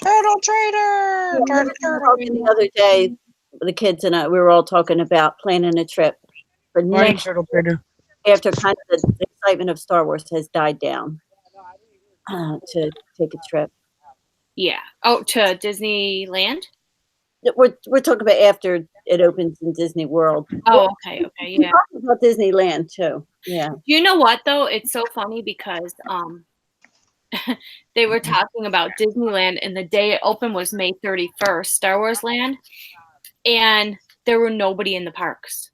Turtle Trader. We were talking the other day, the kids and I, we were all talking about planning a trip for Morning, next Turtle Trader. after kind of the excitement of Star Wars has died down to take a trip. Yeah. Oh, to Disneyland? We're talking about after it opens in Disney World. Oh, okay, yeah. We're talking about Disneyland too. Yeah. You know what though? It's so funny because they were talking about Disneyland, and the day it opened was May 31st, Star Wars Land, and there were nobody in the parks.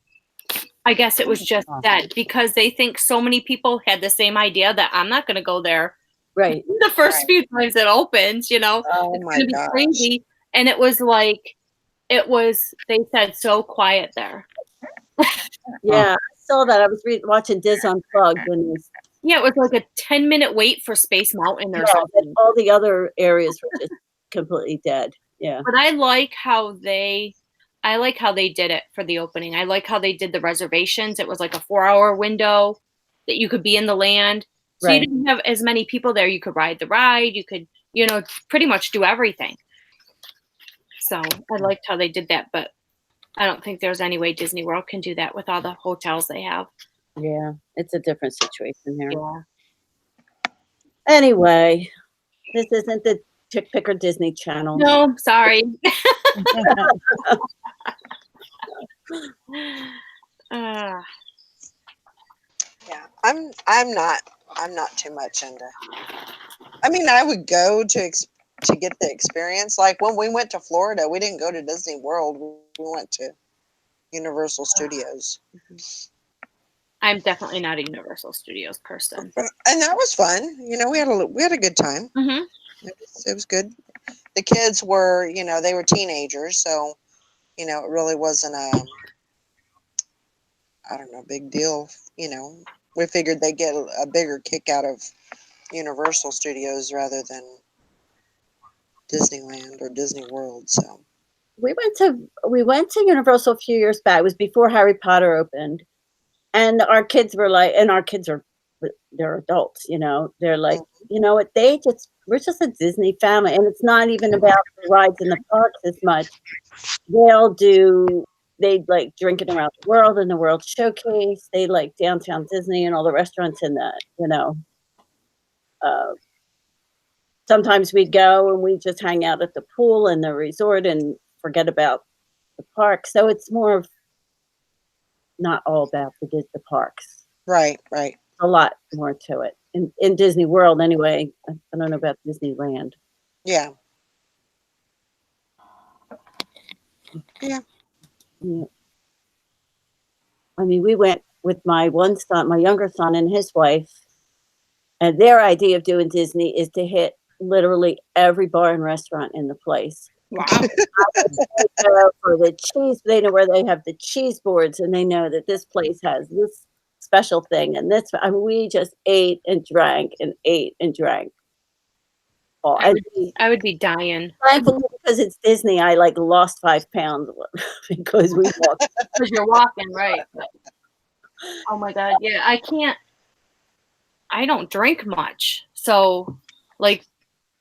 I guess it was just dead because they think so many people had the same idea that I'm not going to go there. Right. The first few times it opens, Oh it's my going to be gosh. crazy. And it was like, they said so quiet there. Yeah, I saw that. I was watching Diz Unplugged, and it was, Yeah, it was like a 10-minute wait for Space Mountain or and something. all the other areas were just completely dead. Yeah. But I like how they did it for the opening. I like how they did the reservations. It was like a 4-hour window that you could be in the land. So Right. you didn't have as many people there. You could ride the ride. You could, pretty much do everything. So I liked how they did that. But I don't think there's any way Disney World can do that with all the hotels they have. Yeah, it's a different situation here. Yeah. Anyway, this isn't the Chick Picker Disney Channel. No, sorry. uh, Yeah, I'm not too much into. I mean, I would go to get the experience. Like when we went to Florida, we didn't go to Disney World. We went to Universal Studios, I'm definitely not a Universal Studios person. and that was fun. You know, we had a good time. Mm-hmm. It was good. The kids were, you know, they were teenagers, so you know, it really wasn't I don't know, big deal. You know, we figured they'd get a bigger kick out of Universal Studios rather than Disneyland or Disney World. So We went to Universal a few years back. It was before Harry Potter opened, and our kids were like, and our kids they're adults, you know. They're like, you know what? We're just a Disney family, and it's not even about the rides in the parks as much. They like drinking around the world in the World Showcase. They like Downtown Disney and all the restaurants in the, you know. Sometimes we'd go and we just hang out at the pool and the resort and forget about the park. So it's more of not all about the parks. right. A lot more to it in Disney World anyway. I don't know about Disneyland. Yeah. I mean, we went with my younger son and his wife, and their idea of doing Disney is to hit literally every bar and restaurant in the place. Wow. For the cheese, they know where they have the cheese boards, and they know that this place has this special thing, and this. I mean, we just ate and drank and ate and drank. Oh, I would be dying. Thankfully, because it's Disney, I like lost 5 pounds because we walked. Because you're walking, right? Oh my God, yeah, I don't drink much, so like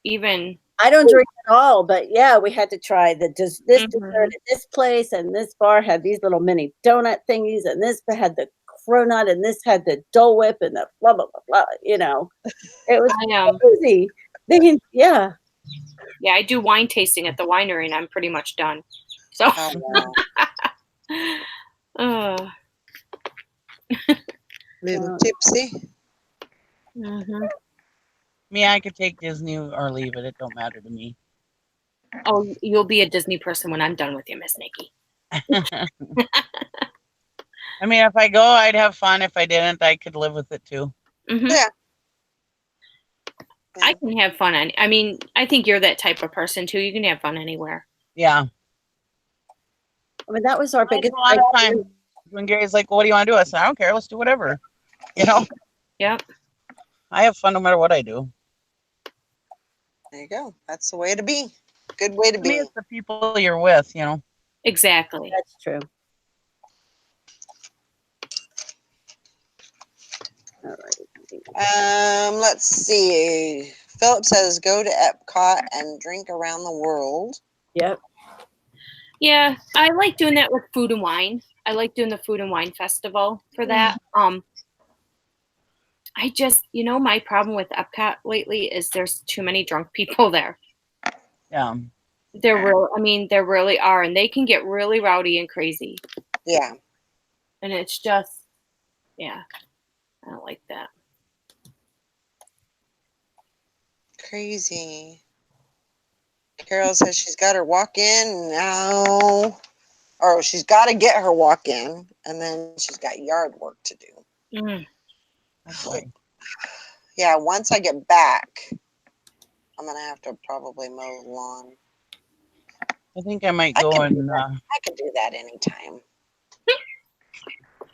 even. I don't drink at all, but yeah, we had to try this Mhm. dessert at this place, and this bar had these little mini donut thingies, and this had the cronut, and this had the Dole Whip, and the blah blah blah blah. You know, it was crazy. Yeah. Yeah, I do wine tasting at the winery, and I'm pretty much done. So. Oh, wow. Little tipsy. Mm-hmm. Me, I could take Disney or leave it. It don't matter to me. Oh, you'll be a Disney person when I'm done with you, Miss Nikki. I mean, if I go, I'd have fun. If I didn't, I could live with it too. Mm-hmm. Yeah. I can have fun. I mean, I think you're that type of person too. You can have fun anywhere. Yeah. I mean, that was our biggest. A lot of time when Gary's like, well, "What do you want to do?" I said, "I don't care. Let's do whatever." You know. Yep. I have fun no matter what I do. There you go. That's the way to be. Good way to To be. me, it's the people you're with, you know. Exactly. That's true. All right. Let's see. Philip says go to Epcot and drink around the world. Yep. Yeah, I like doing that with food and wine. I like doing the food and wine festival for that. I just, my problem with Epcot lately is there's too many drunk people there. Yeah. There really are, and they can get really rowdy and crazy. Yeah. And it's just, I don't like that. Crazy. Carol says she's got her walk-in now. Or she's got to get her walk-in, and then she's got yard work to do. Mm. Okay. Yeah, once I get back, I'm going to have to probably mow the lawn. I think I might go and. I can do that anytime.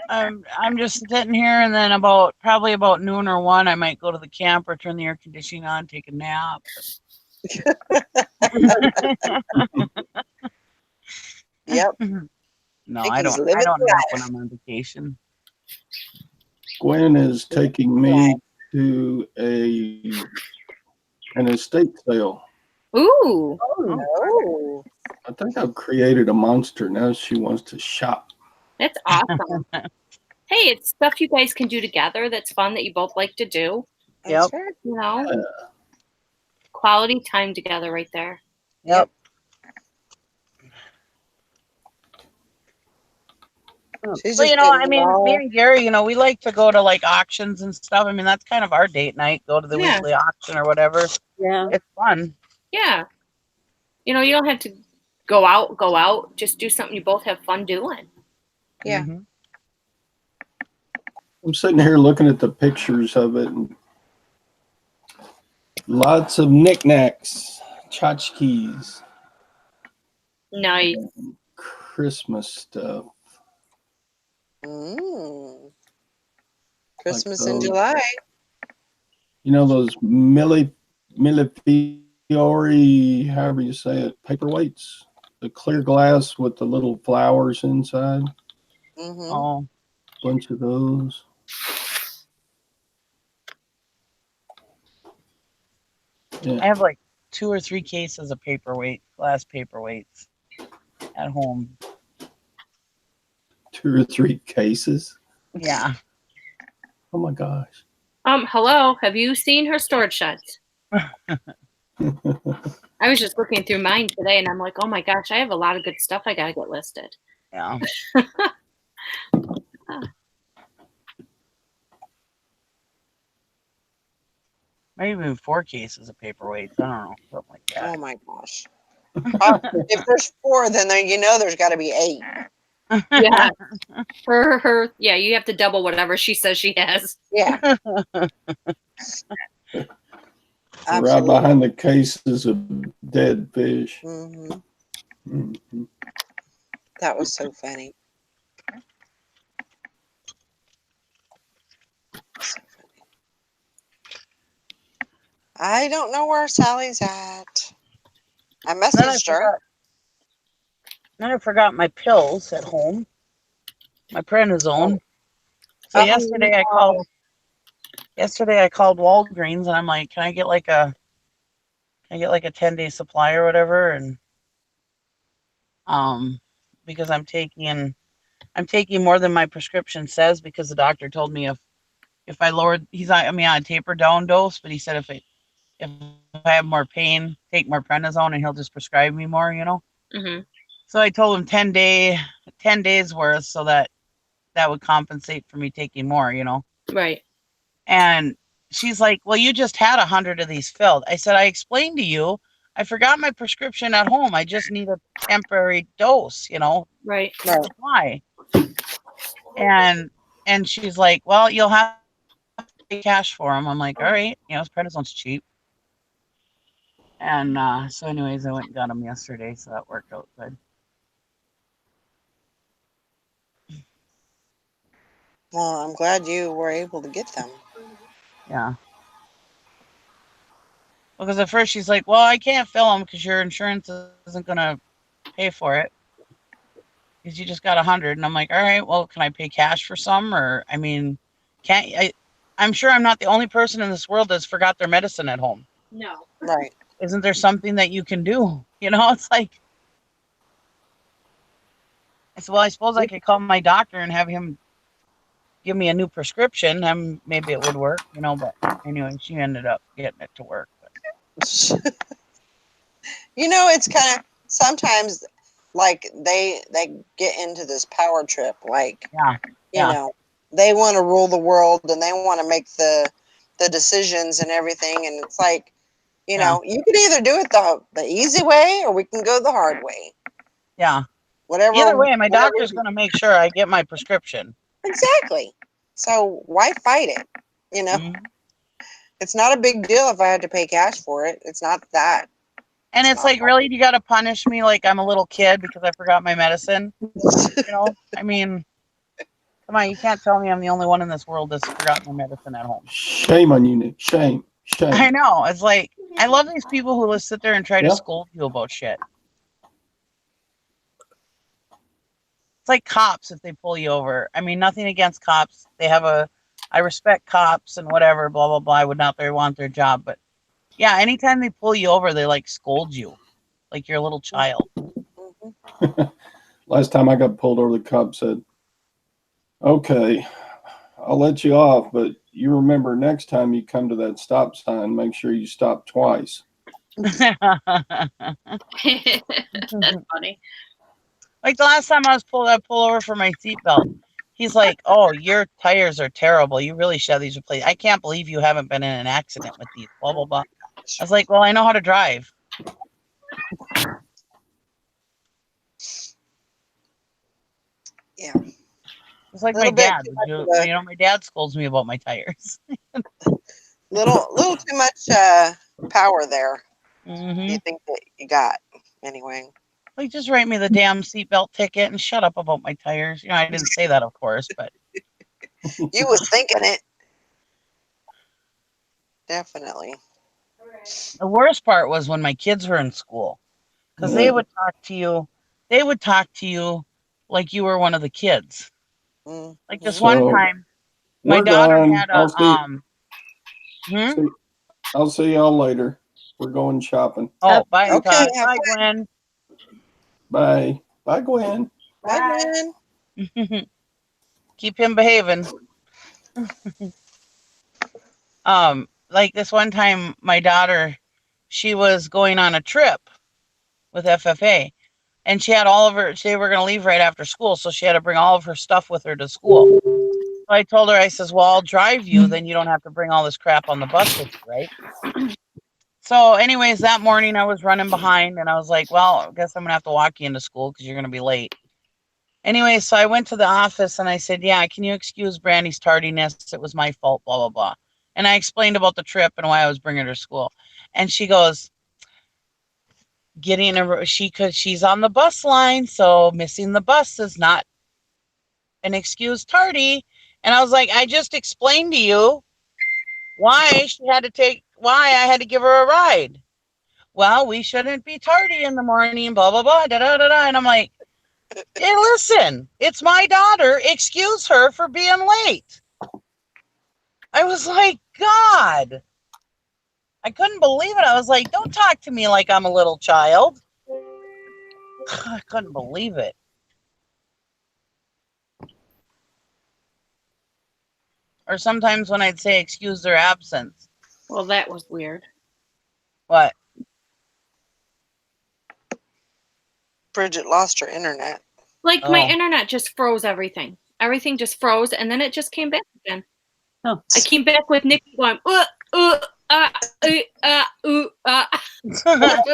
I'm just sitting here, and then probably about noon or 1, I might go to the camper, turn the air conditioning on, take a nap. Yep. No, Nikki's I don't living nap life. when I'm on vacation. Gwen is taking me to an estate sale. Ooh. Oh, I think I've created a monster. Now she wants to shop. That's awesome. Hey, it's stuff you guys can do together that's fun that you both like to do. Yep. You know? Yeah. Quality time together right there. Yep. She's Well, just you know, I getting mean, all- me and Gary, you know, we like to go to like auctions and stuff. I mean, that's kind of our date night. Go to the Yeah. weekly auction or whatever. Yeah. It's fun. Yeah. You know, you don't have to go out. Just do something you both have fun doing. Yeah. Mhm. I'm sitting here looking at the pictures of it, and lots of knickknacks, tchotchkes, Nice. Christmas stuff. Christmas in those. July. You know those millefiori, however you say it, paperweights, the clear glass with the little flowers inside. Mm-hmm. Oh, Bunch of those. Yeah. I have like 2 or 3 cases of glass paperweights at home. 2 or 3 cases. Yeah. Oh my gosh. Hello. Have you seen her storage sheds? I was just looking through mine today and I'm like, oh my gosh, I have a lot of good stuff I gotta get listed. Yeah. Maybe even 4 cases of paperweights. I don't know, something like that. Oh my gosh. If there's 4, then there's got to be 8. Yeah. Yeah, you have to double whatever she says she has. Yeah. Right behind the cases of dead fish. Mm-hmm. Mm-hmm. That was so funny. So funny. I don't know where Sally's at. I messaged her. Then I forgot my pills at home. My prednisone. So yesterday I called Walgreens and I'm like, can I get like a 10-day supply or whatever? And because I'm taking more than my prescription says, because the doctor told me if I lowered, on a taper down dose, but he said if I have more pain, take more prednisone and he'll just prescribe me more, you know. Mm-hmm. So I told him 10 days worth, so that would compensate for me taking more, you know. Right. And she's like, well, you just had 100 of these filled. I said, I explained to you, I forgot my prescription at home. I just need a temporary dose, you know. Right. Supply. And she's like, well, you'll have to pay cash for them. I'm like, all right, you know, prednisone's cheap. And so anyways, I went and got them yesterday, so that worked out good. Well, I'm glad you were able to get them. Yeah. Because at first she's like, well, I can't fill them because your insurance isn't going to pay for it. Because you just got 100. And I'm like, all right, well, can I pay cash for some? Or, I mean, I'm sure I'm not the only person in this world that's forgot their medicine at home. No. Right. Isn't there something that you can do? You know, it's like, I said, well, I suppose I could call my doctor and have him give me a new prescription. Maybe it would work, you know, but anyway, she ended up getting it to work. You know, it's kind of sometimes like they get into this power trip, like, you know, they want to rule the world and they want to make the decisions and everything. And it's like, you know, you could either do it the easy way or we can go the hard way. Yeah. Whatever. Either way, my doctor's going to make sure I get my prescription. Exactly. So why fight it? You know, it's not a big deal if I had to pay cash for it. It's not that. And it's like, really, you got to punish me like I'm a little kid because I forgot my medicine? You know, I mean, come on, you can't tell me I'm the only one in this world that's forgotten my medicine at home. Shame on you, Nick. Shame. I know. It's like, I love these people who will sit there and try to scold you about shit. It's like cops if they pull you over. I mean, nothing against cops. I respect cops and whatever, blah, blah, blah. I would not want their job. But yeah, anytime they pull you over, they like scold you like you're a little child. Last time I got pulled over, the cop said, "Okay, I'll let you off, but you remember next time you come to that stop sign, make sure you stop twice." That's funny. Like the last time I pull over for my seatbelt. He's like, "Oh, your tires are terrible. You really should have these replaced. I can't believe you haven't been in an accident with these." Blah blah blah. I was like, "Well, I know how to drive." Yeah. It's like my Little bit dad. too much of a My dad scolds me about my tires. little too much power there. Hmm You think that you got anyway. Like, just write me the damn seatbelt ticket and shut up about my tires. You know, I didn't say that, of course, but You was thinking it. Definitely. the worst part was when my kids were in school, because they would talk to you. They would talk to you like you were one of the kids. Mm. Like this one So time, my we're daughter going. had a See, I'll see y'all later. We're going shopping. Oh, bye, Okay. Todd. Have Bye, fun. Bye. Bye, Gwen. Bye, Gwen. Gwen. Keep him behaving. Like this one time, my daughter, she was going on a trip with FFA, and she had all of her. They were going to leave right after school, so she had to bring all of her stuff with her to school. So I told her, I says, "Well, I'll drive you. Then you don't have to bring all this crap on the bus with you, right?" So, anyways, that morning I was running behind, and I was like, "Well, I guess I'm gonna have to walk you into school because you're gonna be late." Anyway, so I went to the office and I said, "Yeah, can you excuse Brandy's tardiness? It was my fault, blah, blah, blah." And I explained about the trip and why I was bringing her to school. And she goes, she's on the bus line, so missing the bus is not an excuse tardy. And I was like, I just explained to you why I had to give her a ride. Well, we shouldn't be tardy in the morning, blah, blah, blah, da, da, da, da. And I'm like, hey, listen, it's my daughter. Excuse her for being late. I was like, God, I couldn't believe it. I was like, don't talk to me like I'm a little child. I couldn't believe it. Or sometimes when I'd say excuse their absence. Well, that was weird. What? Bridget lost her internet. Like my Oh. internet just froze everything. Everything just froze, and then it just came back again. Oh. I came back with Nikki going, That's what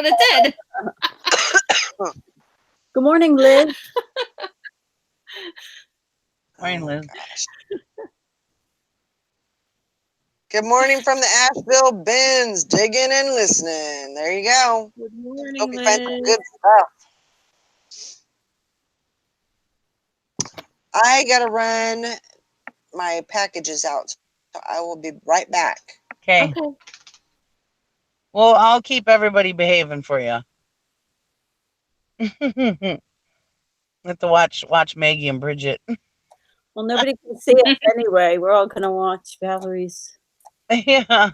it did. Good morning, Liz. Morning, Liz. Gosh. Good morning from the Asheville Bins, digging and listening. There you go. Good morning, Hope you find some Liz. good stuff. I gotta run my packages out, so I will be right back. Okay. Well, I'll keep everybody behaving for you. Have to watch Maggie and Bridget. Well, nobody can see us anyway. We're all going to watch Valerie's. Yeah.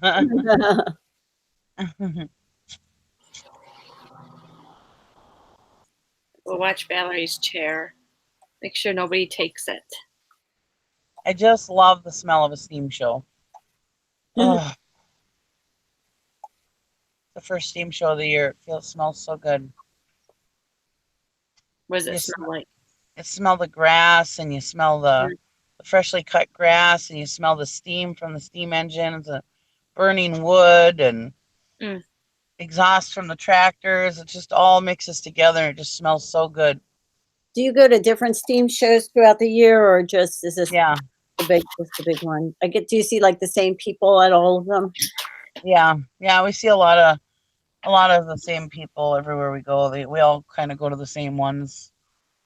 We'll watch Valerie's chair. Make sure nobody takes it. I just love the smell of a steam show. Oh. The first steam show of the year. It smells so good. What does it smell like? You smell the grass, and you smell the freshly cut grass, and you smell the steam from the steam engines, the burning wood, and exhaust from the tractors. It just all mixes together, and it just smells so good. Do you go to different steam shows throughout the year, or just is this the big one? Do you see like the same people at all of them? Yeah, we see a lot of the same people everywhere we go. We all kind of go to the same ones.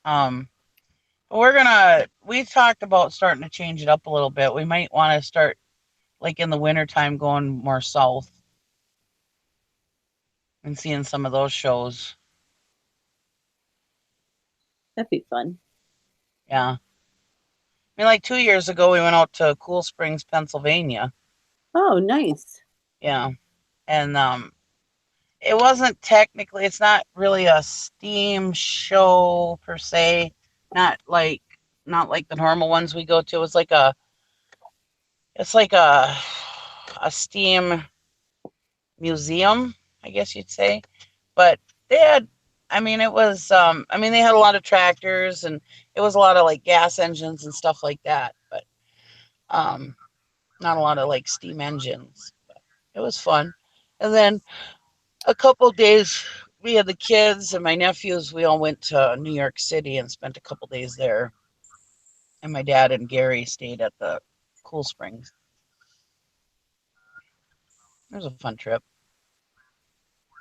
We talked about starting to change it up a little bit. We might want to start like in the wintertime going more south and seeing some of those shows. That'd be fun. Yeah. I mean, like 2 years ago, we went out to Cool Springs, Pennsylvania. Oh, nice. Yeah. And it wasn't technically, it's not really a steam show per se. Not like the normal ones we go to. It's like a steam museum, I guess you'd say. But they had, I mean, it was, I mean, they had a lot of tractors and it was a lot of like gas engines and stuff like that. But not a lot of like steam engines. But it was fun. And then a couple days, we had the kids and my nephews. We all went to New York City and spent a couple days there. And my dad and Gary stayed at the Cool Springs. It was a fun trip.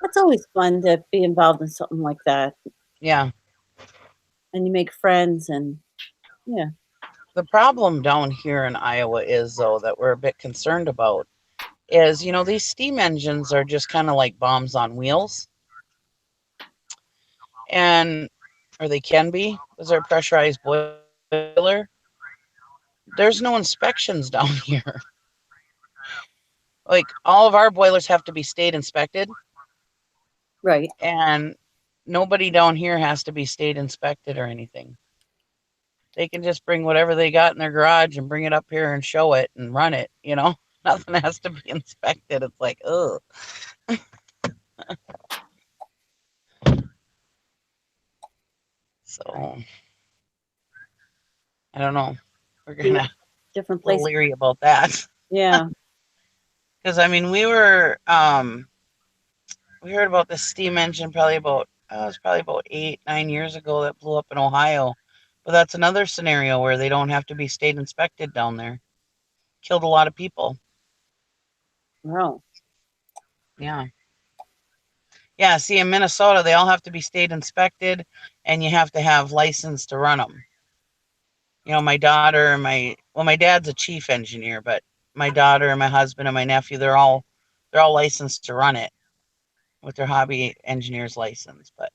It's always fun to be involved in something like that. Yeah. And you make friends and yeah. The problem down here in Iowa is, though, that we're a bit concerned about is, you know, these steam engines are just kind of like bombs on wheels. And, or they can be, because they're a pressurized boiler. There's no inspections down here. Like, all of our boilers have to be state inspected. Right. And nobody down here has to be state inspected or anything. They can just bring whatever they got in their garage and bring it up here and show it and run it, you know? Nothing has to be inspected. It's like, ugh. So, I don't know. We're going to different a little places. leery about that. Yeah. Because, I mean, we heard about this steam engine probably about, it was probably about 8-9 years ago that blew up in Ohio. But that's another scenario where they don't have to be state inspected down there. Killed a lot of people. Wow. Yeah. Yeah, see, in Minnesota, they all have to be state inspected, and you have to have license to run them. You know, my daughter, my dad's a chief engineer, but my daughter and my husband and my nephew, they're all licensed to run it with their hobby engineer's license. But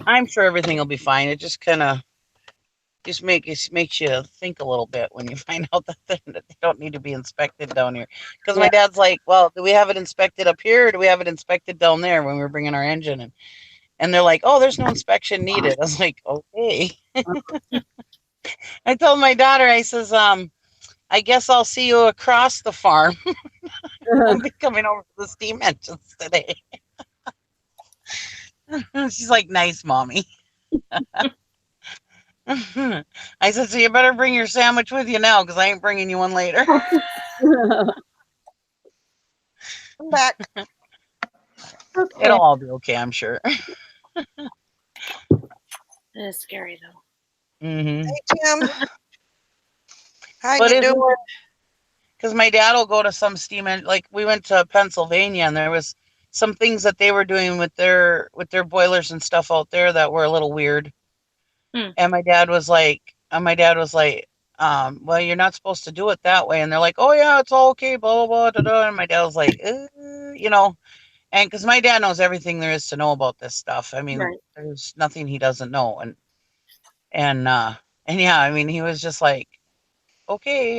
I'm sure everything will be fine. It just kind of makes you think a little bit when you find out that they don't need to be inspected down here. Because my dad's like, well, do we have it inspected up here or do we have it inspected down there when we're bringing our engine in? And they're like, oh, there's no inspection needed. I was like, okay. I told my daughter, I says, I guess I'll see you across the farm. I'll be coming over to the steam engines today. She's like, nice, Mommy. I said, so you better bring your sandwich with you now because I ain't bringing you one later. I'm back. Okay. It'll all be okay, I'm sure. It is scary though. Mm-hmm. Hey, Tim. How But you isn't doing? because my dad will go to some steam engine. Like we went to Pennsylvania and there was some things that they were doing with their boilers and stuff out there that were a little weird. And my dad was like, well, you're not supposed to do it that way. And they're like, oh yeah, it's all okay, blah, blah, blah, da, da. And my dad was like, you know, and because my dad knows everything there is to know about this stuff. I mean, there's nothing he doesn't know. And yeah, I mean, he was just like, okay,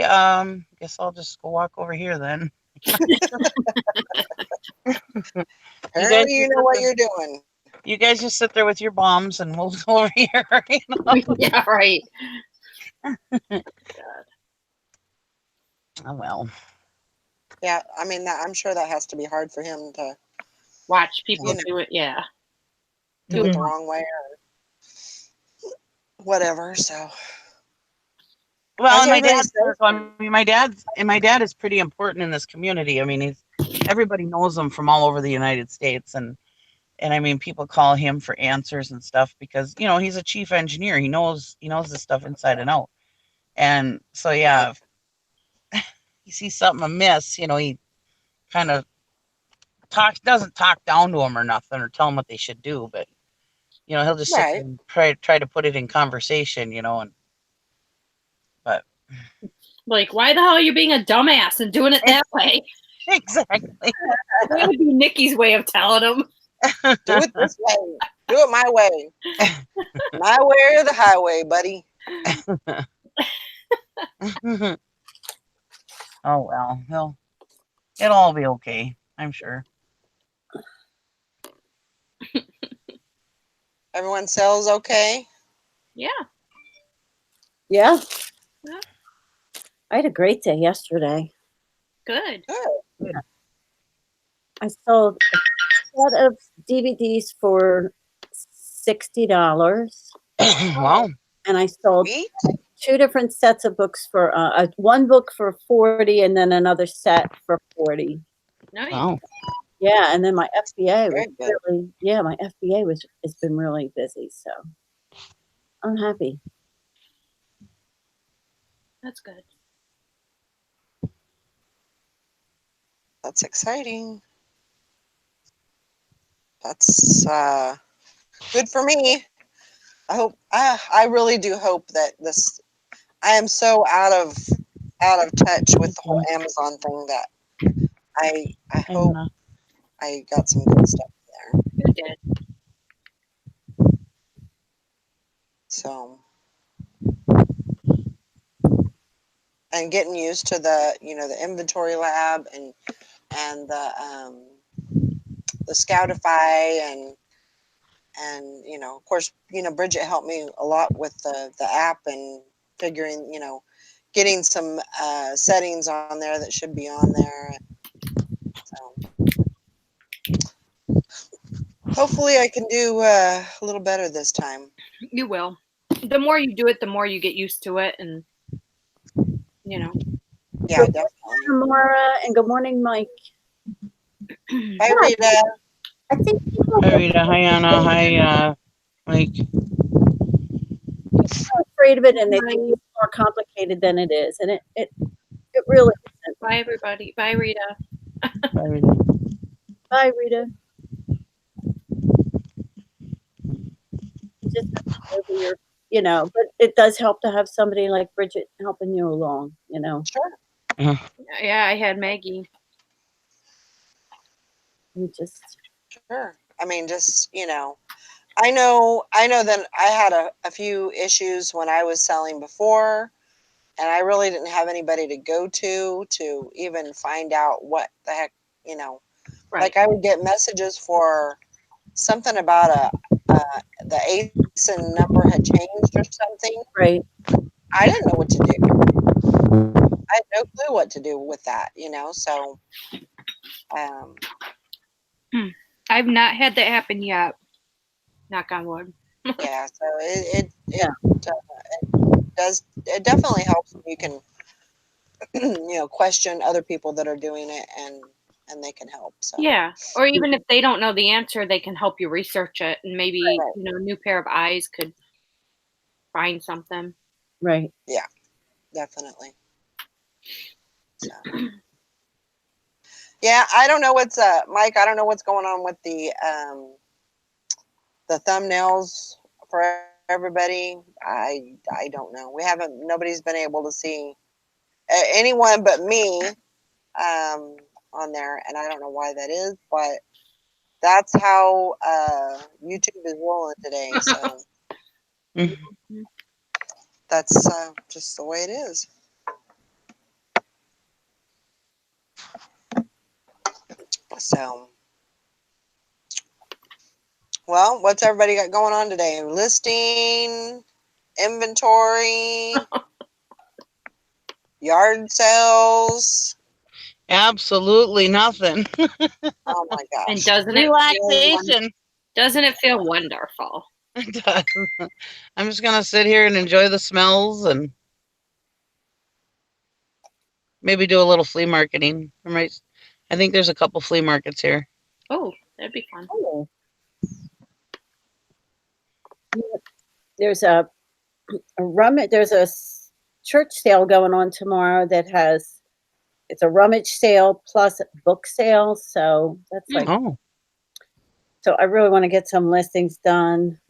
guess I'll just go walk over here then. Apparently you know what you're doing. You guys just sit there with your bombs and we'll go over here. You know? Yeah, right. Oh, well. Yeah, I mean, I'm sure that has to be hard for him to Watch people You know. do it. Yeah. do it the wrong way or whatever. So, Well, How's and my everybody dad's my dad is pretty important in this community. I mean, everybody knows him from all over the United States, and I mean, people call him for answers and stuff because you know he's a chief engineer. He knows this stuff inside and out. And so yeah, if he sees something amiss, you know, he kind of doesn't talk down to them or nothing or tell them what they should do, but you know he'll just sit there and try to put it in conversation, you know, but Like, why the hell are you being a dumbass and doing it that way? exactly. That would be Nikki's way of telling him. do it this way. Do it my way. My way or the highway, buddy. Oh well, it'll all be okay, I'm sure. Everyone sells okay? Yeah. Yeah. Yeah. I had a great day yesterday. Good. Good. I sold a set of DVDs for $60, Wow. and I sold Sweet. 2 different sets of books for one book for 40, and then another set for 40. Nice. Wow. Yeah, and then my FBA was Very good. really, yeah, my FBA has been really busy, so I'm happy. That's good. That's exciting. That's good for me. I really do hope that this. I am so out of touch with the whole Amazon thing that I hope And, I got some good stuff there. You did. So, and getting used to the the inventory lab and the Scoutify and of course Bridget helped me a lot with the app and figuring getting some settings on there that should be on there. So hopefully I can do a little better this time. You will. The more you do it, the more you get used to it, and Yeah, Good definitely. morning, Maura, and good morning, Mike. Hi, Rita. I think people hi get Rita, hi Anna, hi Mike. afraid of it, and they think it's more complicated than it is, and it really isn't. bye everybody. Bye Rita. Hi Rita. Bye, Rita. You just have to get over but it does help to have somebody like Bridget helping you along. Sure. Yeah, I had Maggie. You just Sure. I mean, just I know that I had a few issues when I was selling before, and I really didn't have anybody to go to even find out what the heck, Right. like I would get messages for something about the ASIN number had changed or something. right. I didn't know what to do. I had no clue what to do with that, so um I've not had that happen yet. Knock on wood. yeah, so it definitely helps when you can question other people that are doing it and they can help. So Yeah. Or even if they don't know the answer, they can help you research it, and maybe Right. a new pair of eyes could find something. Right. yeah, definitely. So yeah, I don't know what's Mike, I don't know what's going on with the thumbnails for everybody. I don't know. Nobody's been able to see anyone but me on there, and I don't know why that is, but that's how YouTube is rolling today. So that's just the way it is. So, well, what's everybody got going on today? Listing, inventory, yard sales. Absolutely nothing. Oh my And gosh. Relaxation. doesn't it feel wonderful? It does. I'm just gonna sit here and enjoy the smells and maybe do a little flea marketing. I think there's a couple flea markets here. Oh, that'd be fun. Oh. There's a rummage. There's a church sale going on tomorrow it's a rummage sale plus book sale. So that's like, Oh, so I really want to get some listings done.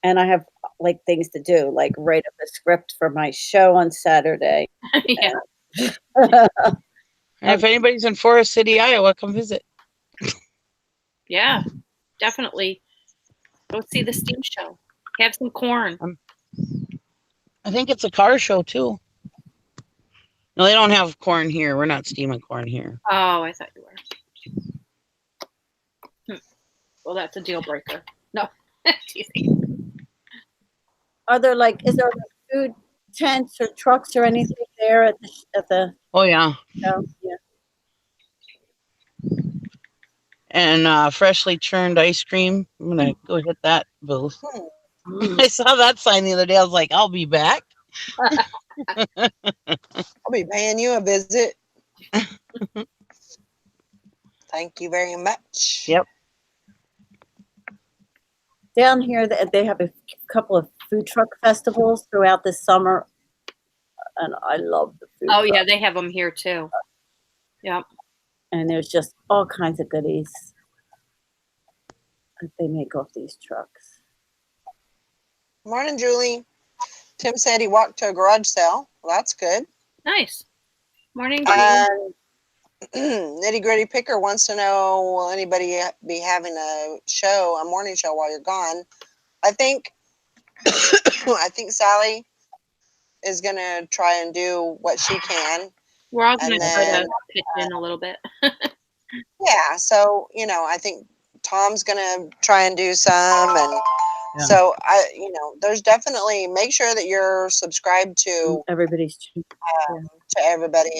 And I have like things to do, like write up a script for my show on Saturday. Yeah. and if anybody's in Forest City, Iowa, come visit. Yeah, definitely. Go see the steam show. Have some corn. I think it's a car show too. No, they don't have corn here. We're not steaming corn here. Oh, I thought you were. Well, that's a deal breaker. No. Teasing. Are there is there food tents or trucks or anything there at the Oh yeah, show? Yeah. and freshly churned ice cream. I'm gonna go hit that booth. I saw that sign the other day. I was like, I'll be back. I'll be paying you a visit. Thank you very much. Yep. Down here, they have a couple of food truck festivals throughout the summer, and I love the food. Oh, truck. yeah, they have them here too. Yep. And there's just all kinds of goodies that they make off these trucks. Morning, Julie. Tim said he walked to a garage sale. Well, that's good. Nice. Morning, Julie. Nitty Gritty Picker wants to know, will anybody be having a morning show while you're gone? I think I think Sally is gonna try and do what she can. We're all going to and try then, to pitch in a little bit. Yeah, so I think Tom's gonna try and do some, and Yeah. so there's definitely, make sure that you're subscribed to Everybody's to everybody,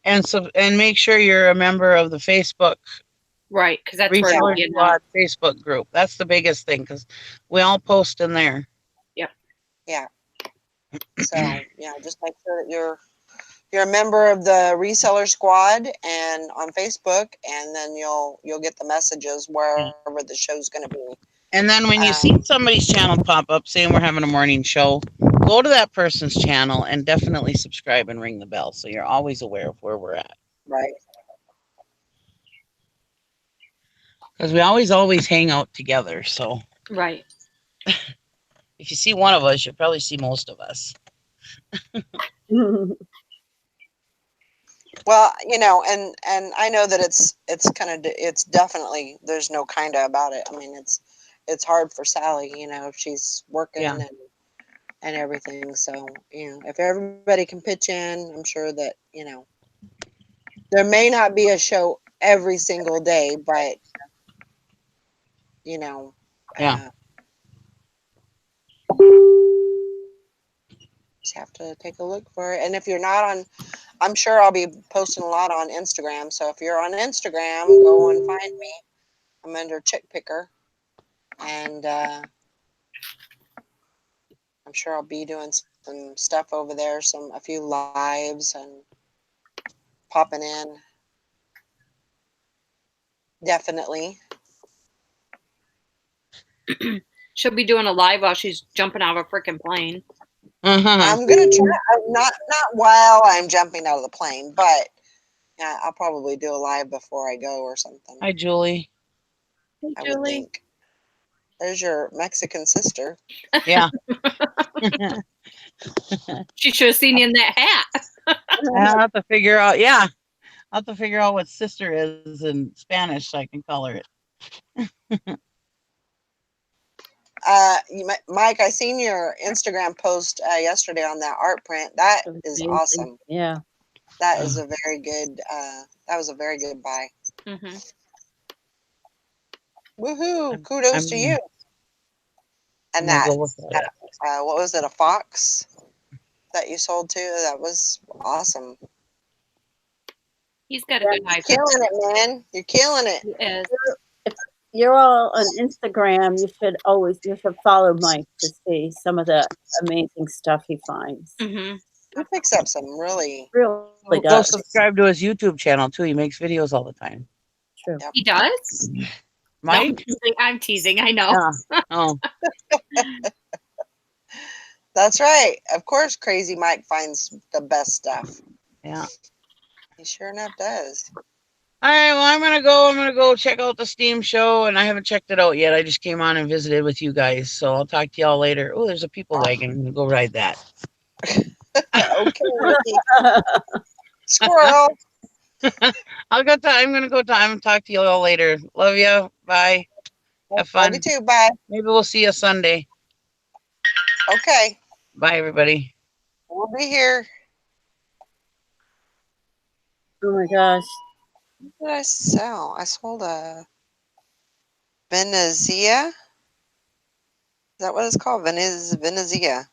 And make sure you're a member of the Facebook Right, because that's where Reseller you know. Squad Facebook group. That's the biggest thing because we all post in there. so just make sure that you're a member of the Reseller Squad and on Facebook, and then you'll get the messages wherever the show's going to be. And then when you see somebody's channel pop up saying we're having a morning show, go to that person's channel and definitely subscribe and ring the bell so you're always aware of where we're at. Right. Because we always hang out together. So Right. if you see one of us, you'll probably see most of us. Well, and I know that it's definitely, there's no kind of about it. I mean, it's hard for Sally, if she's working Yeah. and everything. So, if everybody can pitch in, I'm sure that, there may not be a show every single day, but, Yeah. just have to take a look for it. And if you're not on, I'm sure I'll be posting a lot on Instagram. So if you're on Instagram, go and find me. I'm under Chick Picker, and I'm sure I'll be doing some stuff over there, a few lives and popping in. Definitely. She'll be doing a live while she's jumping out of a freaking plane. I'm gonna try, not while I'm jumping out of the plane, but I'll probably do a live before I go or something. Hi, Julie. Hey, I would Julie. think. There's your Mexican sister. Yeah. She should have seen you in that hat. I'll have to figure out. Yeah. I'll have to figure out what sister is in Spanish so I can color it. Mike, I seen your Instagram post yesterday on that art print. That is amazing. awesome. Yeah. That is a very good. That was a very good buy. Mm-hmm. Woohoo! Kudos to you. And I'm that, gonna go with that. what was it? A fox that you sold to? That was awesome. He's got a good eye. You're killing it, man. You're killing it. He is. If you're all on Instagram, you should follow Mike to see some of the amazing stuff he finds. Mm-hmm. He picks up some really. Really Go does. subscribe to his YouTube channel too. He makes videos all the time. True. Yep. He does? Mike? No, I'm teasing. I know. Yeah. Oh, That's right. Of course, Crazy Mike finds the best stuff. yeah. He sure enough does. All right. Well, I'm gonna go check out the Steam show, and I haven't checked it out yet. I just came on and visited with you guys, so I'll talk to y'all later. Oh, there's a people wagon. I'm gonna go ride that. Okay, Ricky. Squirrel. I'm gonna go talk to you all later. Love you. Bye. Have fun. Love you too. Bye. Maybe we'll see you Sunday. Okay. Bye, everybody. We'll be here. Oh my gosh. What did I sell? I sold a Venezia. Is that what it's called? Venezia.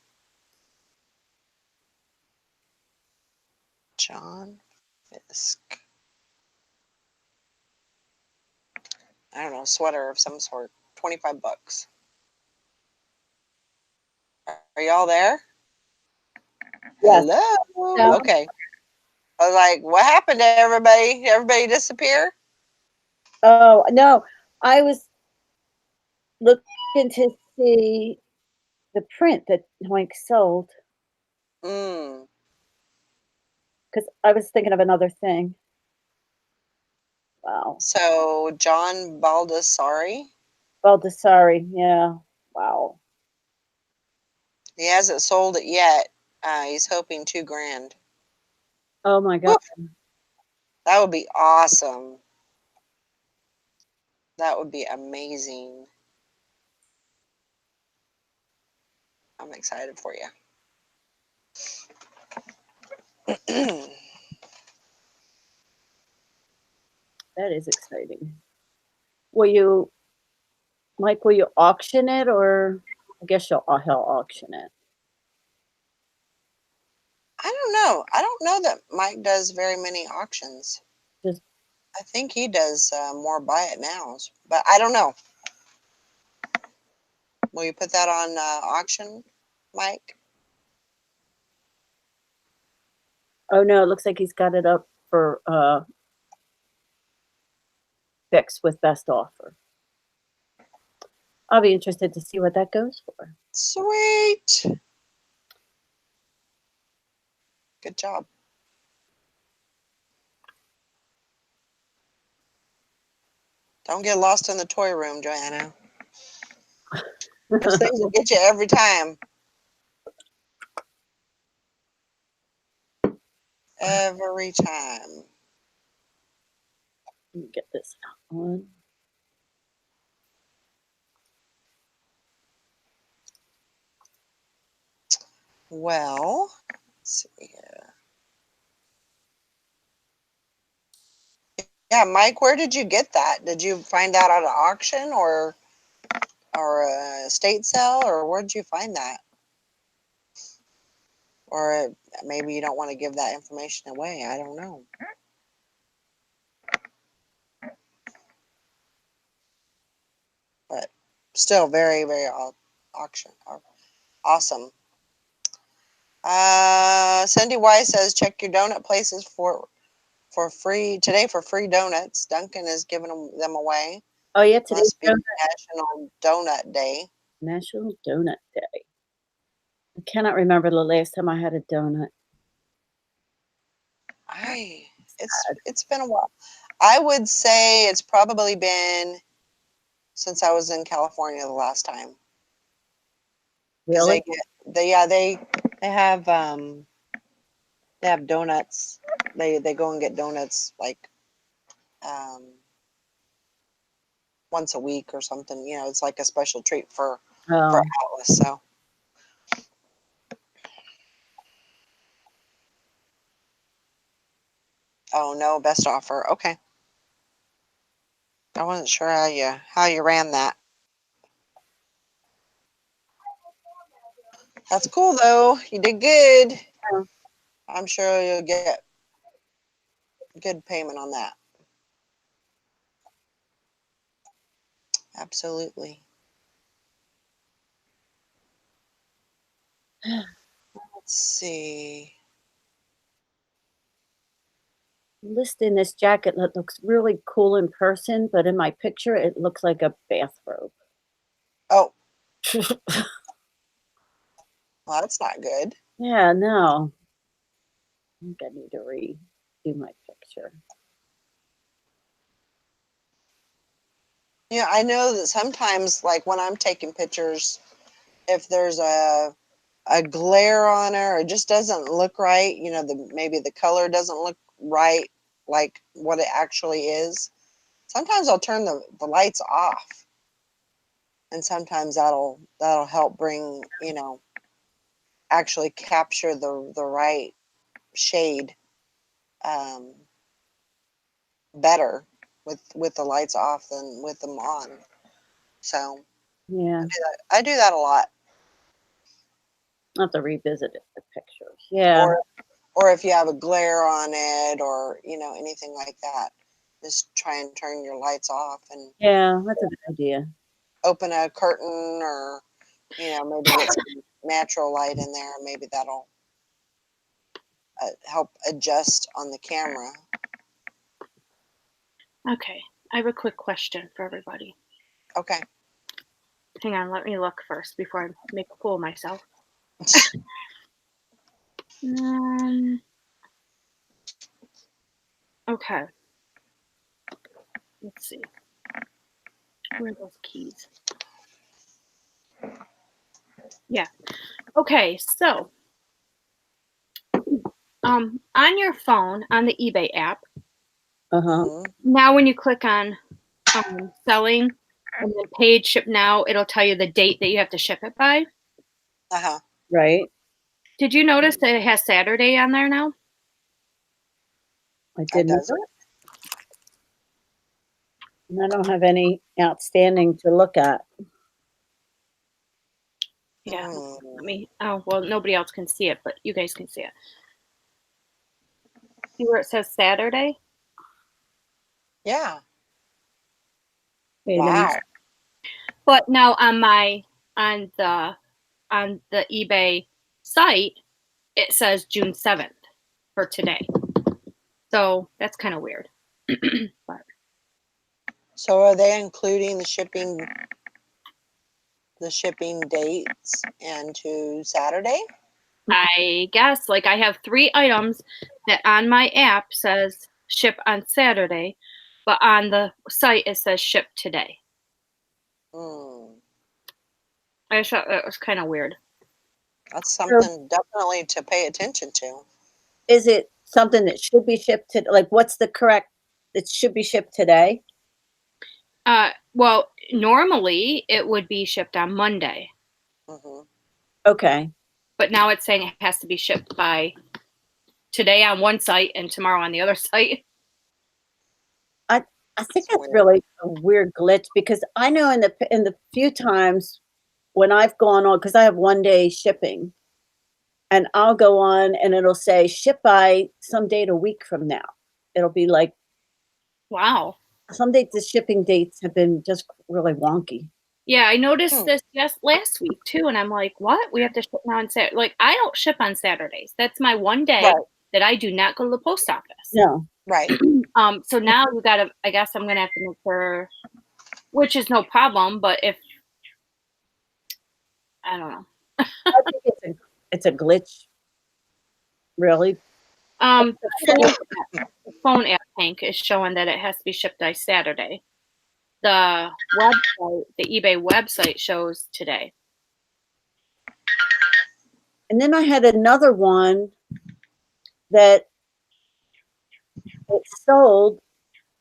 John Fisk. I don't know, sweater of some sort. 25 bucks. Are y'all there? Yes. Hello? No. Okay. I was like, what happened to everybody? Did everybody disappear? Oh no. I was looking to see the print that Mike sold Mm. because I was thinking of another thing. Wow. So, John Baldessari, Baldessari. Yeah. Wow. he hasn't sold it yet. He's hoping $2,000. Oh my God. Woof, that would be awesome. That would be amazing. I'm excited for you. That is exciting. Mike, will you auction it or I guess he'll auction it? I don't know. I don't know that Mike does very many auctions. Just I think he does more buy it nows, but I don't know. Will you put that on auction, Mike? oh no, it looks like he's got it up for fixed with best offer. I'll be interested to see what that goes for. Sweet. Good job. Don't get lost in the toy room, Joanna. Those things will get you every time. Every time. Let me get this on. Well, let's see here. Yeah, Mike, where did you get that? Did you find that at an auction or a estate sale, or where did you find that? Or maybe you don't want to give that information away. I don't know. But still very, very auction awesome. Cindy Wise says check your donut places for free today for free donuts. Duncan is giving them away. Oh yeah, today's Must be National Donut Day. National Donut Day. I cannot remember the last time I had a donut. It's been a while. I would say it's probably been since I was in California the last time. Really? They have donuts. They go and get donuts like once a week or something. You know, it's like a special treat for Oh, Atlas. So oh no, best offer. Okay. I wasn't sure how you ran that. That's cool though. You did good. yeah. I'm sure you'll get good payment on that. Absolutely. Let's see. Listing this jacket that looks really cool in person, but in my picture it looks like a bathrobe. Oh, well, that's not good. Yeah, no. I think I need to redo my picture. Yeah, I know that sometimes, like when I'm taking pictures, if there's a glare on it or it just doesn't look right, you know, maybe the color doesn't look right, like what it actually is. Sometimes I'll turn the lights off, and sometimes that'll help bring, you know, actually capture the right shade. Um, better with the lights off than with them on. So Yeah, I do that a lot. I'll have to revisit the pictures. Yeah. Or if you have a glare on it or, anything like that, just try and turn your lights off and Yeah, that's a good idea. open a curtain or, maybe get some natural light in there. Maybe that'll help adjust on the camera. Okay, I have a quick question for everybody. Okay. Hang on, let me look first before I make a fool of myself. Okay. Let's see. Where are those keys? Yeah. Okay, so on your phone, on the eBay app, Uh-huh. now when you click on selling and then paid ship now, it'll tell you the date that you have to ship it by. Uh-huh. Right. Did you notice that it has Saturday on there now? I didn't. Does it? And I don't have any outstanding to look at. Yeah. Let me. Oh well, nobody else can see it, but you guys can see it. See where it says Saturday? Yeah. Wait a Wow. minute. But now on the eBay site, it says June 7th for today. So that's kind of weird. But So are they including the shipping dates into Saturday? I guess like I have 3 items that on my app says ship on Saturday, but on the site it says ship today. I just thought that was kind of weird. That's something definitely to pay attention to. Is it something that should be shipped to, like, what's the correct, it should be shipped today? Well, normally it would be shipped on Monday, Okay. but now it's saying it has to be shipped by today on one site and tomorrow on the other site. I think that's really a weird glitch because I know in the few times when I've gone on, because I have 1-day shipping, and I'll go on and it'll say ship by some date a week from now. It'll be like, Wow. some dates the shipping dates have been just really wonky. Yeah, I noticed this last week too, and I'm like, what? We have to ship now on Saturday. Like, I don't ship on Saturdays. That's my one day that I do not go to the post office. No. Right. So now you gotta, I guess I'm gonna have to make sure, which is no problem, but if, I don't know. I think it's a glitch. Really? The phone app Hank is showing that it has to be shipped by Saturday. The website, the eBay website shows today. And then I had another one that it sold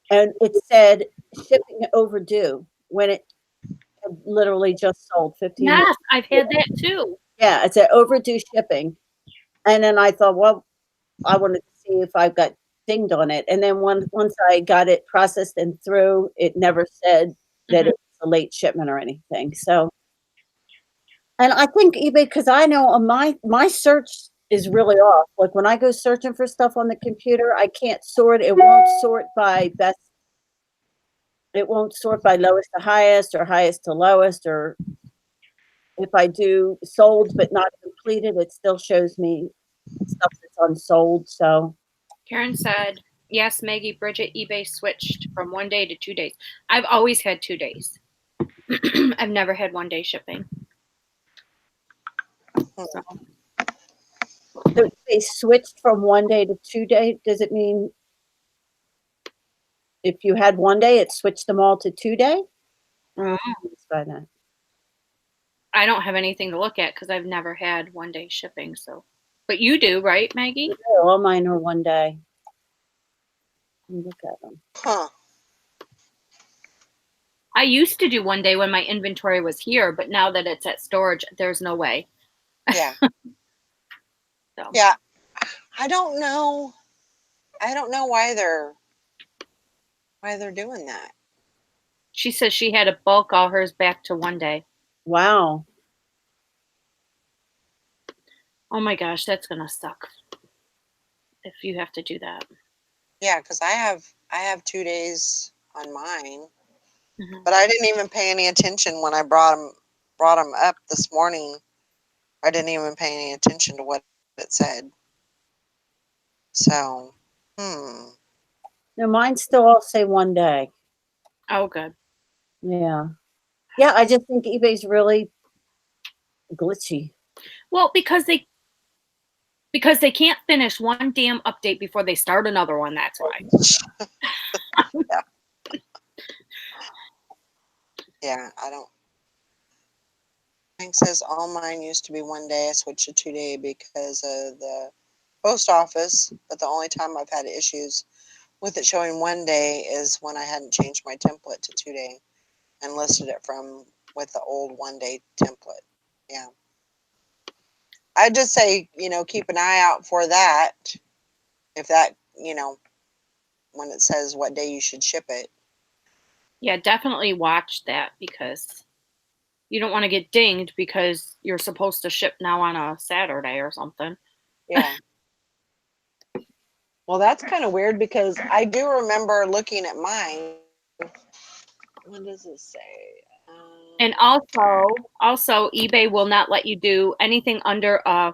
and it said shipping overdue when it had literally just sold 15 Yes, minutes. I've had that too. Yeah, it said overdue shipping. And then I thought, well, I wanted to see if I got dinged on it. And then once I got it processed and through, it never said that it was a late shipment or anything. So, and I think eBay, because I know on my search is really off. Like when I go searching for stuff on the computer, I can't sort. It won't sort by best. It won't sort by lowest to highest or highest to lowest. Or if I do sold but not completed, it still shows me stuff that's unsold. So Karen said, yes, Maggie, Bridget, eBay switched from 1 day to 2 days. I've always had 2 days. I've never had 1 day shipping. So they switched from 1 day to 2 day. Does it mean if you had 1 day, it switched them all to 2 day? By that. I don't have anything to look at because I've never had 1 day shipping. So, but you do, right, Maggie? Yeah, all mine are 1 day. Look at them. Huh. I used to do 1 day when my inventory was here, but now that it's at storage, there's no way. Yeah. So. Yeah. I don't know why they're why they're doing that. She says she had to bulk all hers back to 1 day. Wow. Oh my gosh, that's gonna suck if you have to do that. Yeah, because I have 2 days on mine, Mhm. but I didn't even pay any attention when I brought them up this morning. I didn't even pay any attention to what it said. So, No, mine still all say 1 day. Oh, good. Yeah. Yeah, I just think eBay's really glitchy. Well, because they can't finish one damn update before they start another one. That's why. yeah, I don't. Hank says all mine used to be 1 day. I switched to 2 day because of the post office, but the only time I've had issues with it showing 1 day is when I hadn't changed my template to 2 day and listed it from with the old 1 day template. Yeah. I'd just say, keep an eye out for that. If that, when it says what day you should ship it. Yeah, definitely watch that because you don't want to get dinged because you're supposed to ship now on a Saturday or something. Yeah. Well, that's kind of weird because I do remember looking at mine. What does it say? And also, eBay will not let you do anything under a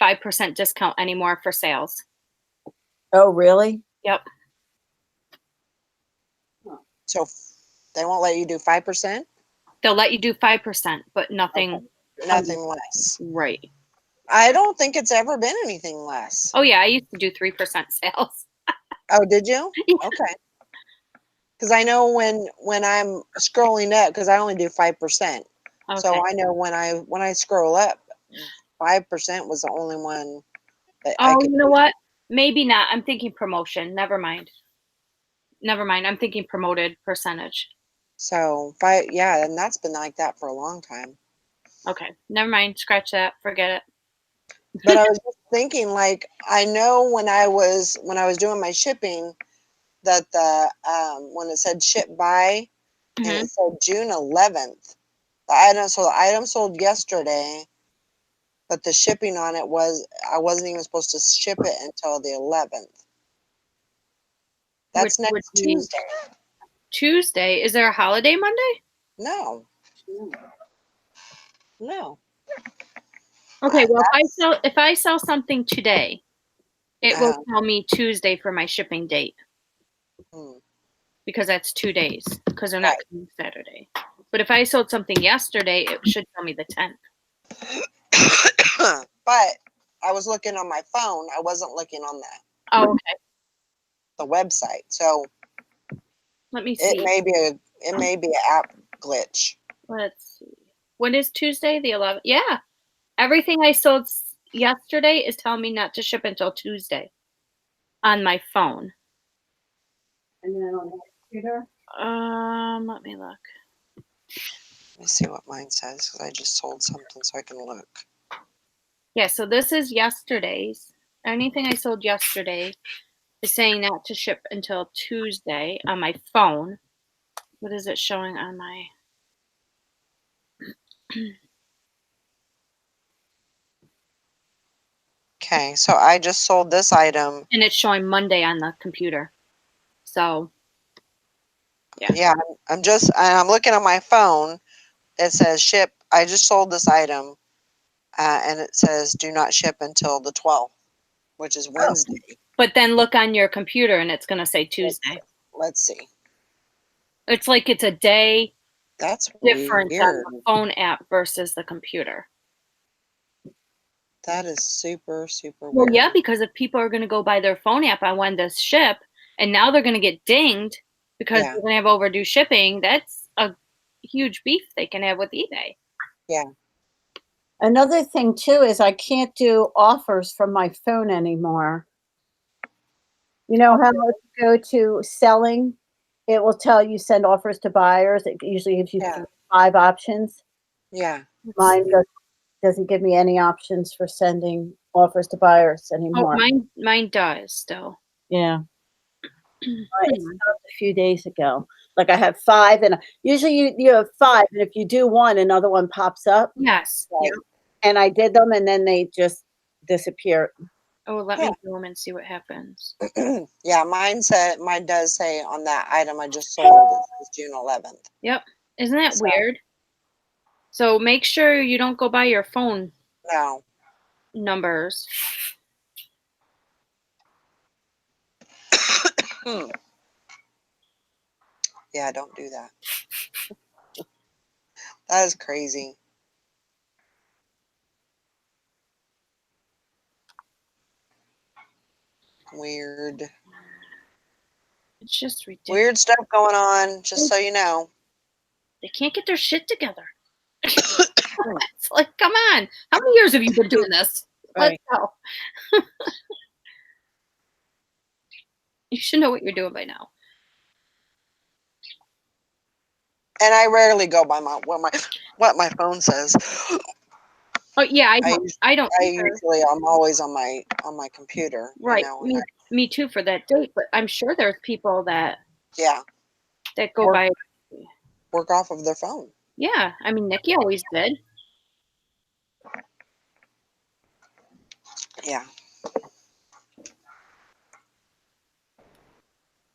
5% discount anymore for sales. Oh, really? Yep. So they won't let you do 5%? They'll let you do 5%, but nothing. Okay. Nothing less. Right. I don't think it's ever been anything less. Oh yeah, I used to do 3% sales. Oh, did you? Yeah. Okay. Because I know when I'm scrolling up, because I only do 5%. Okay. So I know when I scroll up, 5% was the only one that I Oh, could you know do. what? Maybe not. I'm thinking promotion. Never mind. I'm thinking promoted percentage. So yeah, and that's been like that for a long time. Okay. Never mind. Scratch that. Forget it. But I was just thinking, like, I know when I was doing my shipping that the when it said ship by and Mhm. it said June 11th, the item sold yesterday, but the shipping on it was I wasn't even supposed to ship it until the 11th. Which That's would next be Tuesday. Tuesday. Is there a holiday Monday? No. No. Okay, well That's if I sell something today, it will uh, tell me Tuesday for my shipping date hmm, because that's 2 days because they're not right. coming Saturday. But if I sold something yesterday, it should tell me the 10th. But I was looking on my phone. I wasn't looking on Oh, okay. the website. So Let me it see. may be an app glitch. Let's see. When is Tuesday? The 11th? Yeah. Everything I sold yesterday is telling me not to ship until Tuesday on my phone. And then on the computer? Let me look. Let me see what mine says because I just sold something so I can look. Yeah, so this is yesterday's. Anything I sold yesterday is saying not to ship until Tuesday on my phone. What is it showing on my? Okay, so I just sold this item. And it's showing Monday on the computer. So, yeah. Yeah, I'm looking on my phone. It says ship. I just sold this item, and it says do not ship until the 12th, which is Wednesday. But then look on your computer and it's going to say Tuesday. Let's see. It's like it's a day That's difference on weird. the phone app versus the computer. That is super, super Well, weird. yeah, because if people are going to go buy their phone app on when to ship, and now they're going to get dinged because Yeah. they're going to have overdue shipping, that's a huge beef they can have with eBay. Yeah. Another thing too is I can't do offers from my phone anymore. You know how if you go to selling, it will tell you send offers to buyers. It usually gives you Yeah. 5 options. Yeah. Mine doesn't give me any options for sending offers to buyers Oh, anymore. mine does still. Yeah. It stopped a few days ago. Like I have 5, and usually you have 5, and if you do one, another one pops up. Yes. Right. And I did them, and then they just disappear. Oh, let Yeah. me do them and see what happens. Yeah, mine does say on that item I just sold, it says June 11th. Yep. Isn't that So- weird? So make sure you don't go by your phone No. numbers. Yeah, don't do that. That is crazy. Weird. It's just ridiculous. Weird stuff going on, just so you know. They can't get their shit together. It's like, come on. How many years have you been doing this? Let's go. You should know what you're doing by now. And I rarely go by what my phone says. Oh yeah, I don't. Usually I'm always on my computer. Right. You know, Me too for that date, but I'm sure there's people that yeah, go by. work off of their phone. Yeah, I mean Nikki always did. Yeah.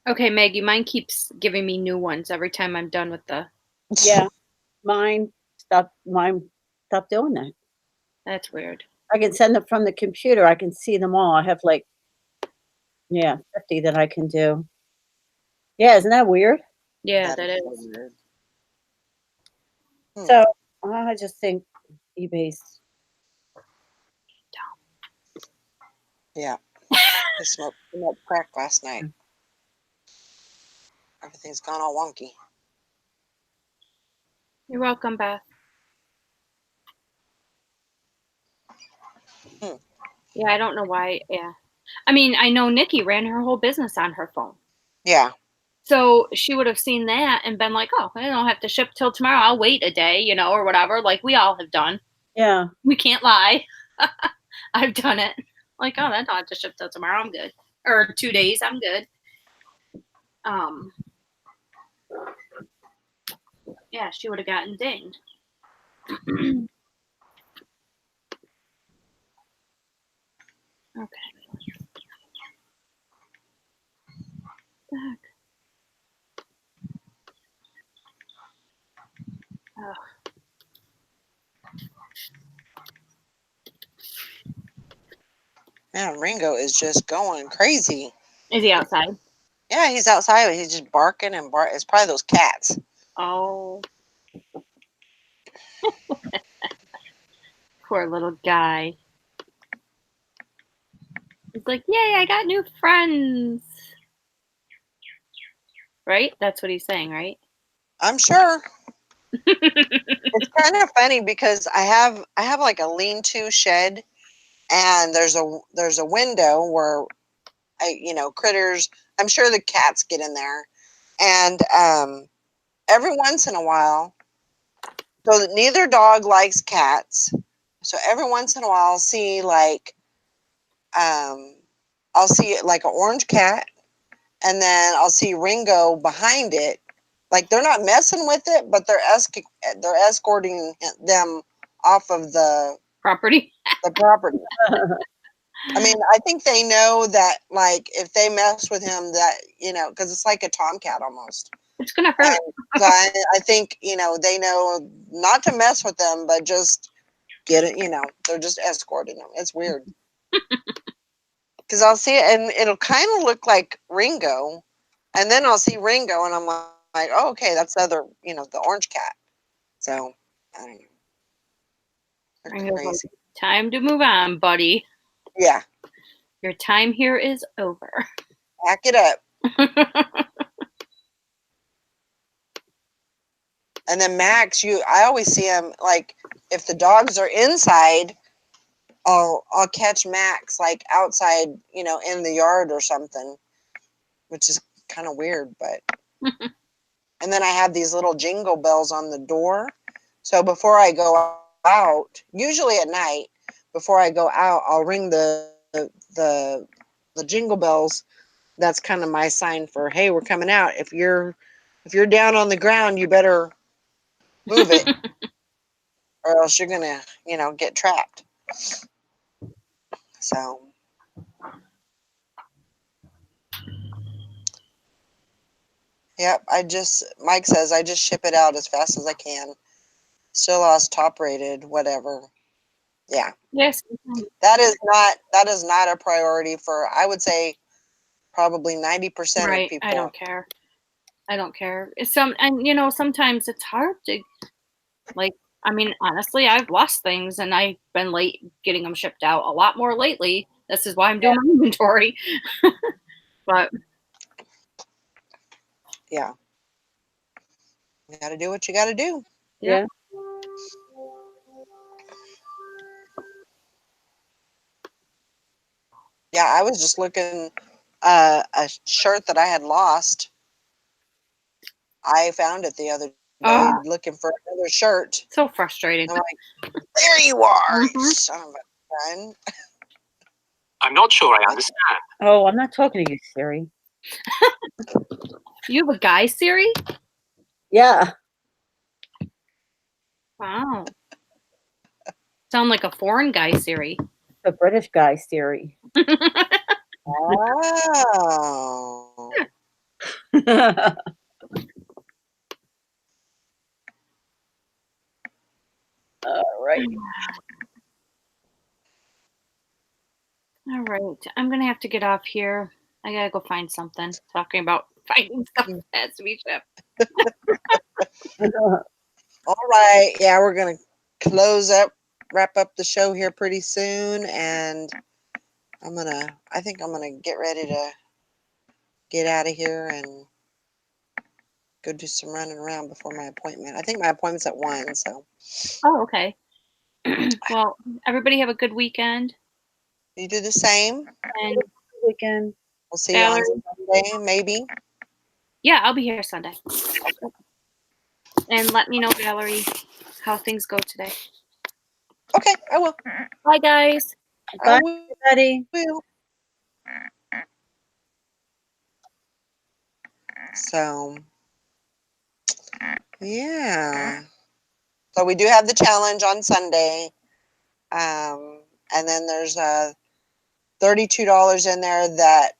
Okay, Maggie, mine keeps giving me new ones every time I'm done with the. Yeah, mine stopped doing that. That's weird. I can send them from the computer. I can see them all. I have like, 50 that I can do. Yeah, isn't that weird? Yeah, that is. So weird. So I just think eBay's. Yeah. I smoked crack last night. Everything's gone all wonky. You're welcome, Beth. Yeah, I don't know why. Yeah. I mean, I know Nikki ran her whole business on her phone. Yeah. So she would have seen that and been like, oh, I don't have to ship till tomorrow. I'll wait a day, or whatever, like we all have done. Yeah. We can't lie. I've done it. Like, oh, I don't have to ship till tomorrow. I'm good. Or 2 days. I'm good. Yeah, she would have gotten dinged. Okay. What the heck? Oh. Man, Ringo is just going crazy. Is he outside? Yeah, he's outside. He's just barking and barking. It's probably those cats. Oh. Poor little guy. He's like, yay, I got new friends. Right? That's what he's saying, right? I'm sure. It's kind of funny because I have like a lean-to shed, and there's a window where critters. I'm sure the cats get in there, and every once in a while, so neither dog likes cats. So every once in a while, I'll see like an orange cat, and then I'll see Ringo behind it. Like they're not messing with it, but they're escorting them off of the Property. property. I mean, I think they know that, like, if they mess with him, that because it's like a tomcat almost. It's gonna hurt. So I think they know not to mess with them, but just get it. They're just escorting them. It's weird. Because I'll see it, and it'll kind of look like Ringo, and then I'll see Ringo, and I'm like, oh, okay, that's the other, the orange cat. So I don't know. They're Ringo's crazy. like, time to move on, buddy. Yeah, Your time here is over. pack it up. And then Max, I always see him, like, if the dogs are inside, I'll catch Max like outside, in the yard or something, which is kind of weird, but. And then I have these little jingle bells on the door. So before I go out, usually at night, before I go out, I'll ring the jingle bells that's kind of my sign for, hey, we're coming out. If you're down on the ground, you better move it, or else you're gonna, get trapped. So, yep. Mike says I just ship it out as fast as I can. Still lost top rated, whatever. Yeah, Yes. that is not a priority for, I would say, probably 90% of Right. people. I don't care. I don't care. And sometimes it's hard to, like, I mean, honestly, I've lost things and I've been late getting them shipped out a lot more lately. This is why I'm doing my inventory. But Yeah, you got to do what you got to do. Yeah. Yeah, I was just looking a shirt that I had lost. I found it the other day looking for another shirt. so frustrating. I'm like, there you are, you Mhm. son of a gun. I'm not sure I understand. Oh, I'm not talking to you, Siri. You have a guy Siri? Yeah. Wow. Sound like a foreign guy Siri. A British guy, Siri. Oh. All right. All right. I'm going to have to get off here. I got to go find something. Talking about finding stuff that has to be shipped. All right. Yeah, we're going to wrap up the show here pretty soon. And I think I'm going to get ready to get out of here and go do some running around before my appointment. I think my appointment's at 1, so. Oh, okay. Well, everybody have a good weekend. You do the same. And Weekend. We'll see you on Valerie. Sunday, maybe. Yeah, I'll be here Sunday. And let me know, Valerie, how things go today. Okay, I will. Bye, guys. I Bye, everybody. will. So, yeah. So we do have the challenge on Sunday. And then there's $32 in there that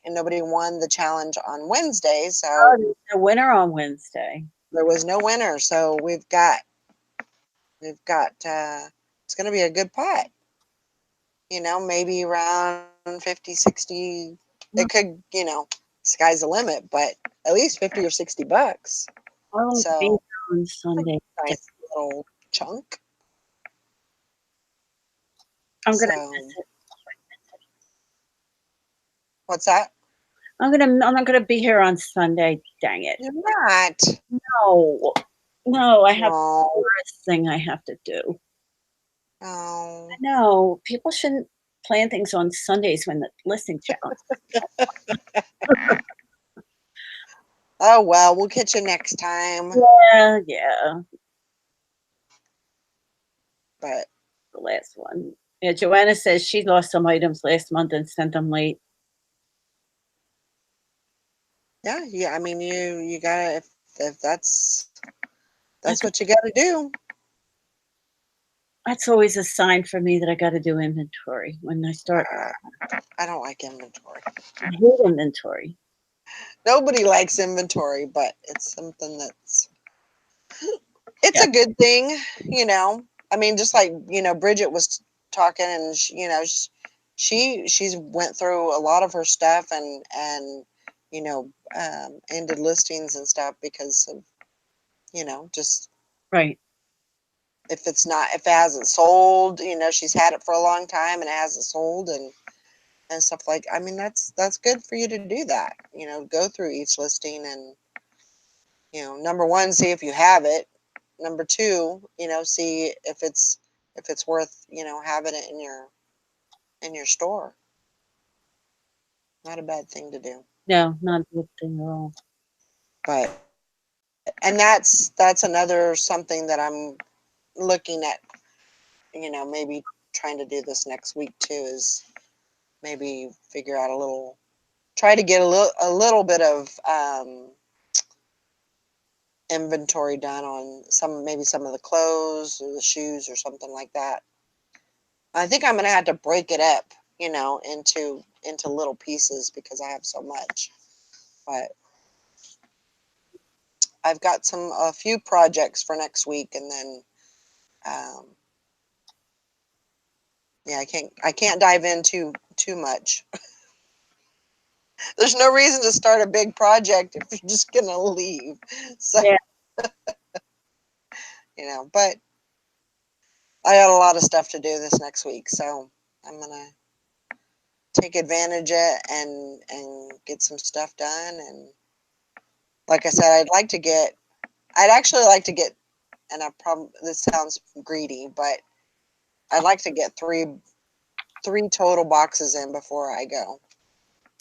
nobody won the challenge on Wednesday. So Oh, there's a winner on Wednesday. there was no winner. So we've got it's going to be a good pot. Maybe around 50, 60. It could, sky's the limit, but at least 50 or 60 bucks. I'll be So here on Sunday. nice little chunk. I'm gonna So miss it. what's that? I'm not gonna be here on Sunday. Dang it. You're not. No, I have a No. tourist thing I have to do. Oh. No, people shouldn't plan things on Sundays when the listing challenge. Oh well, we'll catch you next time. Yeah. But The last one. Yeah, Joanna says she lost some items last month and sent them late. yeah. I mean, you gotta if that's what you gotta do. That's always a sign for me that I got to do inventory when I start. I don't like inventory. I hate inventory. Nobody likes inventory, but it's something it's a good thing, I mean, just like Bridget was talking, and she's went through a lot of her stuff and ended listings and stuff because of just Right. if it hasn't sold, she's had it for a long time and it hasn't sold and stuff like. I mean, that's good for you to do that. Go through each listing and number one, see if you have it. Number two, see if it's worth having it in your store. Not a bad thing to do. No, not a good thing at all. But and that's another something that I'm looking at. Maybe trying to do this next week too, is maybe figure out a little try to get a little bit of inventory done on maybe some of the clothes or the shoes or something like that. I think I'm gonna have to break it up, into little pieces because I have so much. But I've got a few projects for next week, and then yeah, I can't dive into too much. There's no reason to start a big project if you're just gonna leave. So Yeah. but I got a lot of stuff to do this next week, so I'm gonna take advantage of it and get some stuff done. And like I said, I'd actually like to get, and this sounds greedy, but I'd like to get three total boxes in before I go.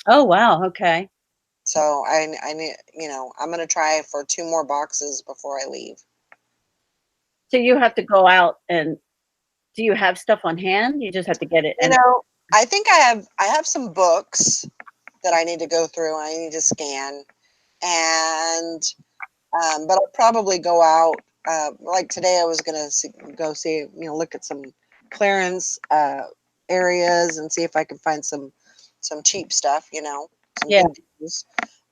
Oh, wow. Okay. So I need, I'm gonna try for 2 more boxes before I leave. So you have to go out and do you have stuff on hand? You just have to get it. I think I have some books that I need to go through. I need to scan, and but I'll probably go out. Like today, I was gonna go see, look at some clearance areas and see if I can find some cheap stuff, some Yeah. good deals.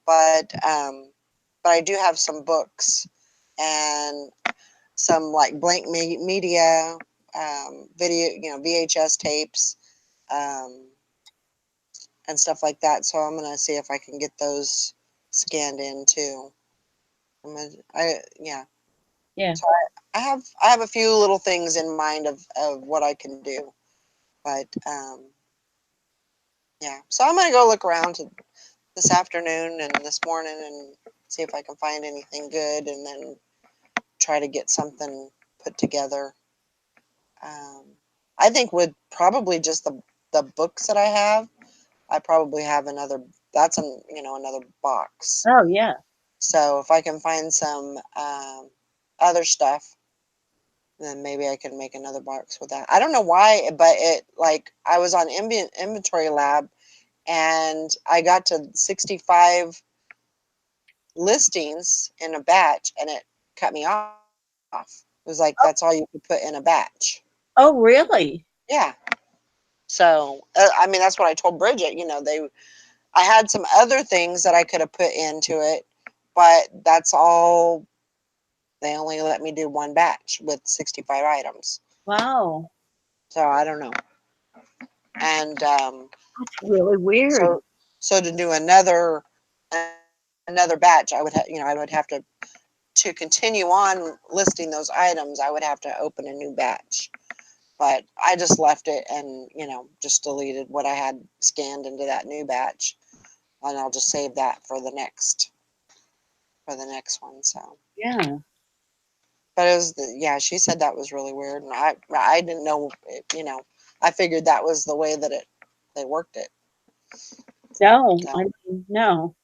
But I do have some books and some like blank media, video, VHS tapes, and stuff like that. So I'm gonna see if I can get those scanned in too. Yeah. Yeah. So I have a few little things in mind of what I can do, but yeah. So I'm gonna go look around this afternoon and this morning and see if I can find anything good, and then try to get something put together. I think with probably just the books that I have, I probably have another. That's another box. Oh, yeah. So if I can find some other stuff, then maybe I can make another box with that. I don't know why, but I was on Inventory Lab, and I got to 65 listings in a batch, and it cut me off. It was like that's all you could put in a batch. Oh, really? Yeah. So I mean, that's what I told Bridget. I had some other things that I could have put into it, but that's all. They only let me do one batch with 65 items. Wow. So I don't know. And That's really weird. so to do another batch, I would have to continue on listing those items. I would have to open a new batch. But I just left it and, just deleted what I had scanned into that new batch, and I'll just save that for the next one. So Yeah. but it was yeah, she said that was really weird, and I didn't know, I figured that was the way that they worked it. No, So, I mean, no.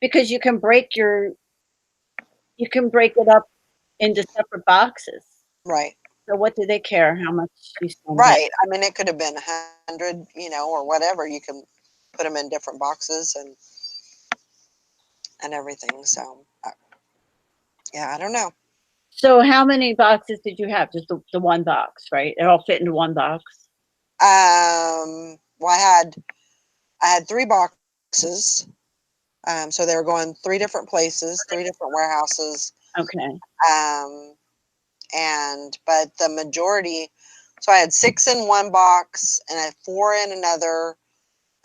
Because you can break it up into separate boxes. right. So what do they care how much you spend? Right. I mean, it could have been 100, or whatever. You can put them in different boxes and everything. So, yeah, I don't know. So how many boxes did you have? Just the one box, right? It all fit into one box. Well, I had 3 boxes. So they were going 3 different places, 3 different warehouses. Okay. But the majority, so I had 6 in one box, and I had 4 in another,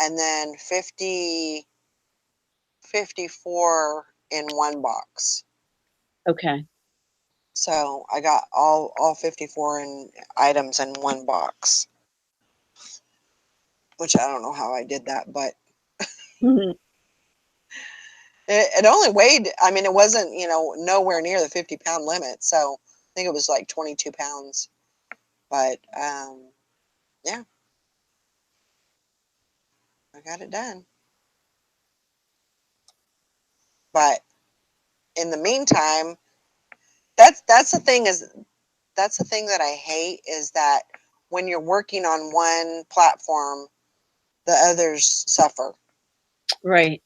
and then 54 in one box. Okay. So I got all 54 items in one box, which I don't know how I did that, but it only weighed, I mean, it wasn't, nowhere near the 50-pound limit. So I think it was like 22 pounds. But yeah, I got it done. But in the meantime, that's the thing that I hate, is that when you're working on one platform, the others suffer. Right.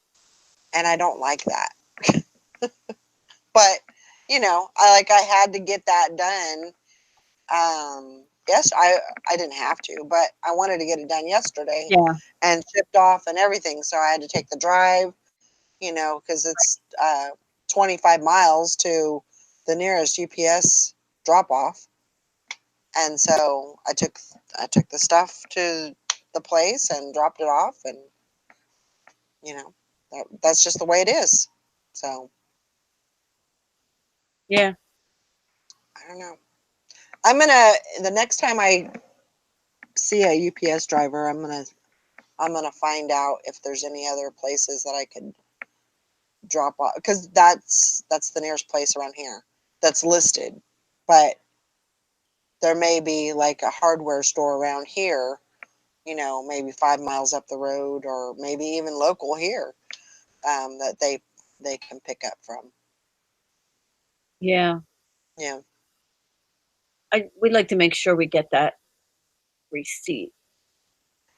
and I don't like that. But you know, I had to get that done. Yes, I didn't have to, but I wanted to get it done yesterday Yeah. and shipped off and everything. So I had to take the drive, you know, because it's 25 miles to the nearest UPS drop off. And so I took the stuff to the place and dropped it off, and you know, that's just the way it is. So Yeah. I don't know. The next time I see a UPS driver, I'm gonna find out if there's any other places that I could drop off, because that's the nearest place around here that's listed. But there may be like a hardware store around here, you know, maybe 5 miles up the road, or maybe even local here, that they can pick up from. Yeah. Yeah. We'd like to make sure we get that receipt.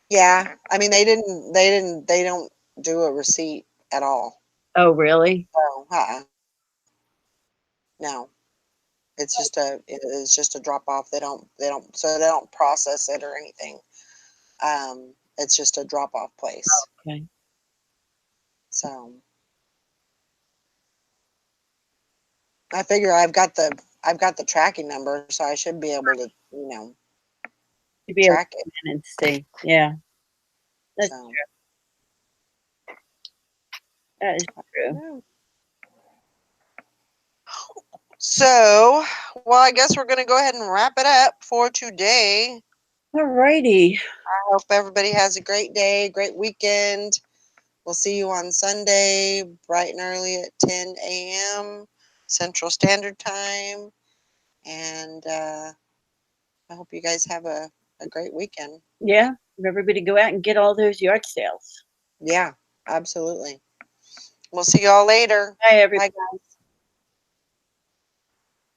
Yeah. I mean, they don't do a receipt at all. Oh, really? So, no. It's just a drop off. So they don't process it or anything. It's just a drop off place. Okay. So I figure I've got the tracking number, so I should be able to, you know, To be able track to it. come in and see. Yeah. That's So true. That is true. yeah. So, well, I guess we're gonna go ahead and wrap it up for today. All righty. I hope everybody has a great day, great weekend. We'll see you on Sunday, bright and early at 10 a.m. Central Standard Time. And I hope you guys have a great weekend. Yeah. Everybody go out and get all those yard sales. Yeah, absolutely. We'll see you all later. Bye, Bye, everybody. guys.